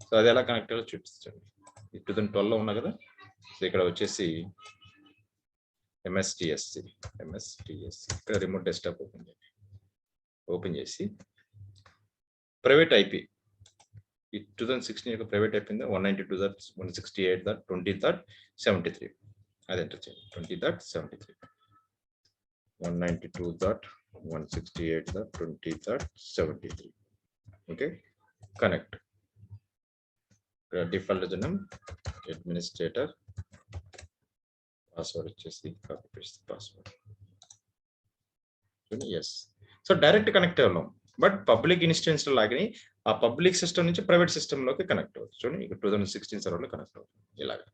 సో అది ఎలా కనెక్ట్ అవ్వాలో చూపించండి. 2012 లో ఉన్నా కదా, సో ఇక్కడ వచ్చేసి MSTSC ఇక్కడ రిమోట్ డెస్క్టాప్ ఓపెన్ చేసి ప్రైవేట్ ఐపీ ఈ 2016 యొక్క ప్రైవేట్ ఐపీ 192.168.20.73 అది ఎంటర్ చేయండి. 20.73 192.168.20.73. Okay, connect. డిఫాల్ట్ జనం అడ్మినిస్ట్రేటర్, పాస్వర్డ్ వచ్చేసి copy paste password. Yes, so direct connect అవ్వలేం, బట్ పబ్లిక్ ఇన్స్టెన్స్ లో లాగిని ఆ పబ్లిక్ సిస్టమ్ నుంచి ప్రైవేట్ సిస్టమ్ లోకి కనెక్ట్ అవ్వచ్చు. చూడండి ఇక్కడ 2016 సర్వర్ లో కనెక్ట్ అవుతుంది ఇలాగా.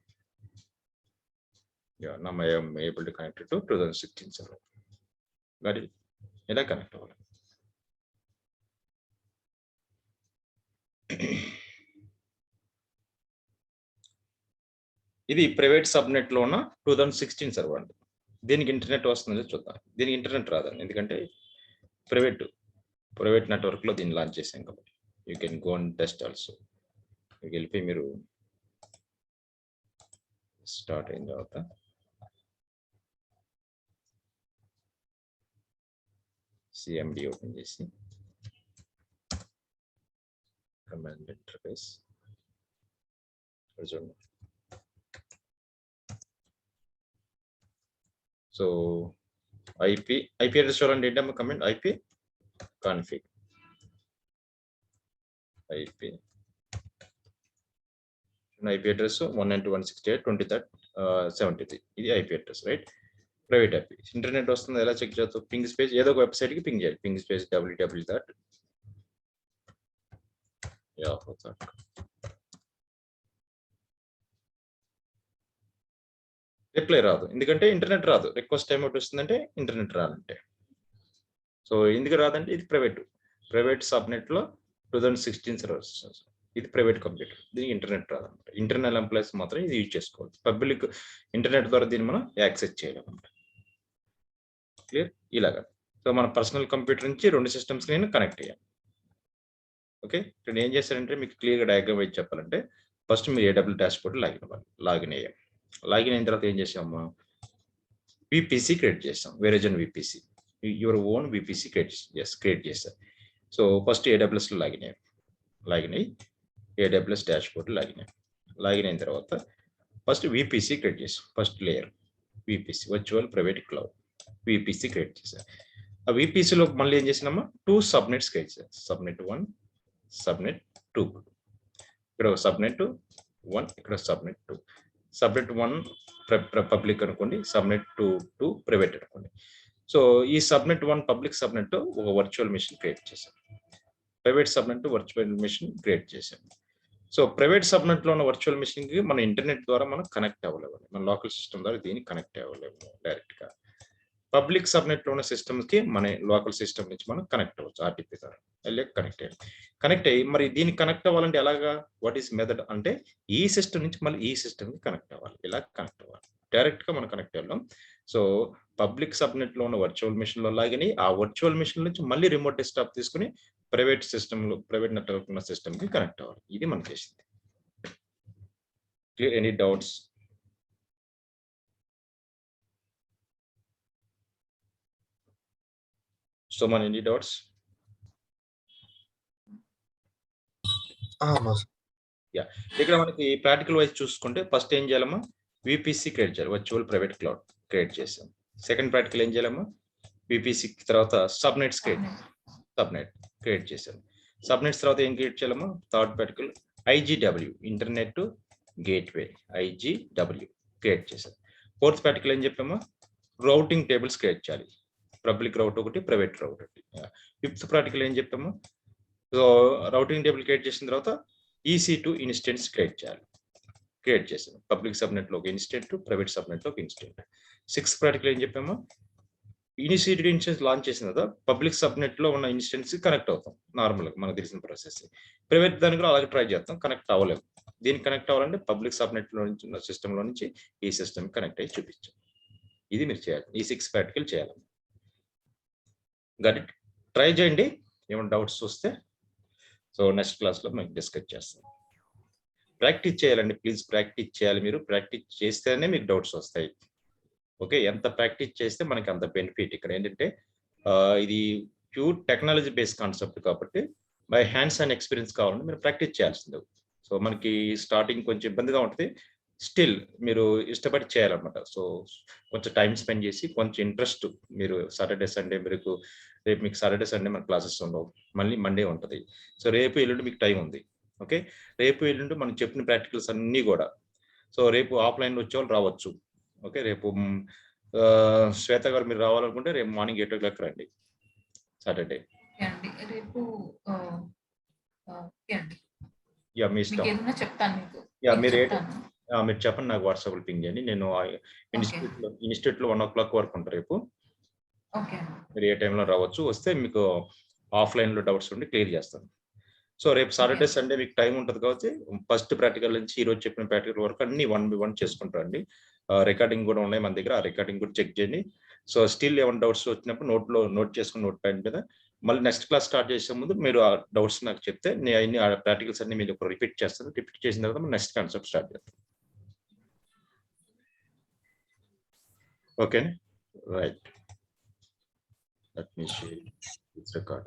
నా I am able to connect to 2016 server. మరి ఇలా కనెక్ట్ అవ్వాలి. ఇది ప్రైవేట్ సబ్నెట్ లో ఉన్న 2016 సర్వర్ అండి. దీనికి ఇంటర్నెట్ వస్తుందో చూద్దాం. దీనికి ఇంటర్నెట్ రాదండి, ఎందుకంటే ప్రైవేట్ నెట్వర్క్ లో దీన్ని లాంచ్ చేసాం కాబట్టి. You can go and test also. మీకు వెళ్ళిపోయి మీరు స్టార్ట్ అయిన తర్వాత CMD ఓపెన్ చేసి కమాండ్ ఇంటర్ఫేస్ చూడండి. సో ఐపీ అడ్రస్ చూడండి, ఏంటమ్మా command IP config IP address 192.168.20.73 ఇది IP address, right? Private IP. Internet వస్తుంది, ఎలా చెక్ చేస్తావు? పింగ్ స్పేస్ ఏదో ఒక వెబ్సైట్ కి పింగ్ చేయాలి. Ping space www. రిప్లై రాదు, ఎందుకంటే ఇంటర్నెట్ రాదు. రిక్వెస్ట్ టైం అవుట్ వస్తుందంటే ఇంటర్నెట్ రాదంటే. సో ఎందుకు రాదంటే ఇది ప్రైవేట్ సబ్నెట్ లో 2016 సర్వర్స్, ఇది ప్రైవేట్ కంప్యూటర్, దీనికి ఇంటర్నెట్ రాదన్నమాట. ఇంటర్నల్ ఎంప్లాయీస్ మాత్రం ఇది యూజ్ చేసుకోవచ్చు. పబ్లిక్ ఇంటర్నెట్ ద్వారా దీన్ని మనం యాక్సెస్ చేయలేమన్నమాట. క్లియర్? ఇలాగా. సో మన పర్సనల్ కంప్యూటర్ నుంచి 2 సిస్టమ్స్ నేను కనెక్ట్ అయ్యాను. ఓకే, ఇక్కడ ఏం చేశారంటే మీకు క్లియర్గా డయాగ్రామ్ అయితే చెప్పాలంటే ఫస్ట్ మీరు AWS డాష్బోర్డ్ లాగిన్ అయ్యాం. లాగిన్ అయిన తర్వాత ఏం చేసాము? VPC క్రియేట్ చేస్తాం, వెరిజన్ VPC, your own VPC create చేస్తాం. సో ఫస్ట్ AWS లో లాగిన్ అయ్యి AWS డాష్బోర్డ్ లాగిన్ అయిన తర్వాత ఫస్ట్ VPC క్రియేట్ చేసాం. First layer VPC, virtual private cloud VPC create చేసాం. ఆ VPC లో మళ్ళీ ఏం చేసినామా? 2 సబ్నెట్స్ క్రియేట్ చేసాం. Subnet 1, subnet 2. ఇక్కడ సబ్నెట్ 1, ఇక్కడ సబ్నెట్ 2. సబ్నెట్ 1 పబ్లిక్ అనుకోండి, సబ్నెట్ 2 ప్రైవేట్ అనుకోండి. సో ఈ సబ్నెట్ 1 పబ్లిక్ సబ్నెట్ ఒక వర్చువల్ మెషిన్ క్రియేట్ చేశాం, private subnet virtual machine create చేశాం. సో ప్రైవేట్ సబ్నెట్ లో ఉన్న వర్చువల్ మెషిన్ కి మన ఇంటర్నెట్ ద్వారా మనం కనెక్ట్ అవ్వలేము, మన లోకల్ సిస్టమ్ ద్వారా దీన్ని కనెక్ట్ అవ్వలేము డైరెక్ట్ గా. పబ్లిక్ సబ్నెట్ లో ఉన్న సిస్టమ్స్ కి మన లోకల్ సిస్టమ్ నుంచి మనం కనెక్ట్ అవ్వచ్చు RTP ద్వారా. కనెక్ట్ అయ్యి మరి దీనికి కనెక్ట్ అవ్వాలంటే ఎలాగా? వాట్ ఈస్ మెథడ్ అంటే ఈ సిస్టమ్ నుంచి మళ్ళీ ఈ సిస్టమ్ కి కనెక్ట్ అవ్వాలి. ఇలా కనెక్ట్ అవ్వాలి, డైరెక్ట్ గా మనం కనెక్ట్ అవ్వడం. సో పబ్లిక్ సబ్నెట్ లో ఉన్న వర్చువల్ మెషిన్ లో లాగిని ఆ వర్చువల్ మెషిన్ నుంచి మళ్ళీ రిమోట్ డెస్క్టాప్ తీసుకుని ప్రైవేట్ సిస్టమ్ లో, ప్రైవేట్ నెట్వర్క్ ఉన్న సిస్టమ్ కి కనెక్ట్ అవ్వాలి. ఇది మనం చేసింది. క్లియర్? Any doubts? సో మన ఎన్ని డౌట్స్? ఇక్కడ మనకి ప్రాక్టికల్ వైజ్ చూసుకుంటే ఫస్ట్ ఏం చేయాలమ్మా, విపిసి క్రియేట్ చేయాలి, వర్చువల్ ప్రైవేట్ క్లౌడ్ క్రియేట్ చేసాం. సెకండ్ ప్రాక్టికల్ ఏం చేయాలమ్మా, విపిసి తర్వాత సబ్నెట్స్ క్రియేట్ చేశాను. సబ్నెట్స్ తర్వాత ఏం క్రియేట్ చేయాలమ్మా, third practical IGW internet gateway IGW create చేశాను. ఫోర్త్ ప్రాక్టికల్ ఏం చెప్పామా, రౌటింగ్ టేబుల్స్ క్రియేట్ చేయాలి, పబ్లిక్ రౌట్ ఒకటి ప్రైవేట్ రౌట్ ఒకటి. ఫిఫ్త్ ప్రాక్టికల్ ఏం చెప్పాము, సో రౌటింగ్ టేబుల్ క్రియేట్ చేసిన తర్వాత EC2 ఇన్స్టెన్స్ క్రియేట్ చేసాము, పబ్లిక్ సబ్నెట్ లో ఒక ఇన్స్టెంట్, ప్రైవేట్ సబ్నెట్ లో ఒక ఇన్స్టెంట్. సిక్స్త్ ప్రాక్టికల్ ఏం చెప్పాము, EC2 ఇన్స్టెన్స్ లాంచ్ చేసిన తర్వాత పబ్లిక్ సబ్నెట్ లో ఉన్న ఇన్స్టెన్స్ కనెక్ట్ అవుతాం, నార్మల్ మనకు తెలిసిన ప్రాసెస్. ప్రైవేట్ దానికి కూడా అలాగే ట్రై చేస్తాం, కనెక్ట్ అవ్వలేము. దీనికి కనెక్ట్ అవ్వాలంటే పబ్లిక్ సబ్నెట్ లో నుంచి సిస్టమ్ లో నుంచి ఈ సిస్టమ్ కనెక్ట్ అయ్యి చూపించాం. ఇది మీరు చేయాలి, ఈ 6 ప్రాక్టికల్ చేయాలి. గట్ ఇట్, ట్రై చేయండి, ఏమైనా డౌట్స్ వస్తే సో నెక్స్ట్ క్లాస్ లో మేము డిస్కస్ చేస్తాం. ప్రాక్టీస్ చేయాలండి, ప్లీజ్ ప్రాక్టీస్ చేయాలి. మీరు ప్రాక్టీస్ చేస్తేనే మీకు డౌట్స్ వస్తాయి. ఓకే, ఎంత ప్రాక్టీస్ చేస్తే మనకి అంత బెనిఫిట్. ఇక్కడ ఏంటంటే ఇది ప్యూర్ టెక్నాలజీ బేస్డ్ కాన్సెప్ట్ కాబట్టి బై హ్యాండ్స్ అండ్ ఎక్స్పీరియన్స్ కావాలంటే మీరు ప్రాక్టీస్ చేయాల్సిందే. సో మనకి స్టార్టింగ్ కొంచెం ఇబ్బందిగా ఉంటుంది, స్టిల్ మీరు ఇష్టపడి చేయాలన్నమాట. సో కొంచెం టైం స్పెండ్ చేసి కొంచెం ఇంట్రెస్ట్, మీరు సాటర్డే సండే రేపు మీకు సాటర్డే సండే మన క్లాసెస్ ఉండవు, మళ్ళీ మండే ఉంటుంది. సో రేపు ఎల్లుండి మీకు టైం ఉంది. ఓకే, రేపు ఎల్లుండి మనం చెప్పిన ప్రాక్టికల్స్ అన్నీ కూడా, సో రేపు ఆఫ్లైన్లో వచ్చేవాళ్ళు రావచ్చు. ఓకే, రేపు శ్వేత గారు మీరు రావాలనుకుంటే రేపు మార్నింగ్ 8 o'clock రండి సాటర్డే. యా మీ ఇష్టం, యా మీరు చెప్పండి, నాకు వాట్సాప్ పింగ్ చేయండి. నేను ఇన్స్టిట్యూట్ లో 1 o'clock వరకు ఉంటాను రేపు. మీరు ఏ టైంలో రావచ్చు, వస్తే మీకు ఆఫ్లైన్ లో డౌట్స్ ఉండి క్లియర్ చేస్తాను. సో రేపు సాటర్డే సండే మీకు టైం ఉంటుంది కాబట్టి ఫస్ట్ ప్రాక్టికల్ నుంచి ఈ రోజు చెప్పిన ప్రాక్టికల్ వరకు అన్ని 1 by 1 చేసుకుంటారండి. రికార్డింగ్ కూడా ఉన్నాయి మన దగ్గర, ఆ రికార్డింగ్ కూడా చెక్ చేయండి. సో స్టిల్ ఏమైనా డౌట్స్ వచ్చినప్పుడు నోట్ చేసుకుని నోట్ ప్యాడ్ మీద మళ్ళీ నెక్స్ట్ క్లాస్ స్టార్ట్ చేసే ముందు మీరు ఆ డౌట్స్ నాకు చెప్తే నేను అన్ని ప్రాక్టికల్స్ అన్ని మీరు రిపీట్ చేస్తాను. రిపీట్ చేసిన తర్వాత నెక్స్ట్ కాన్సెప్ట్ స్టార్ట్ చేస్తాను. Okay, right, let me share this recording.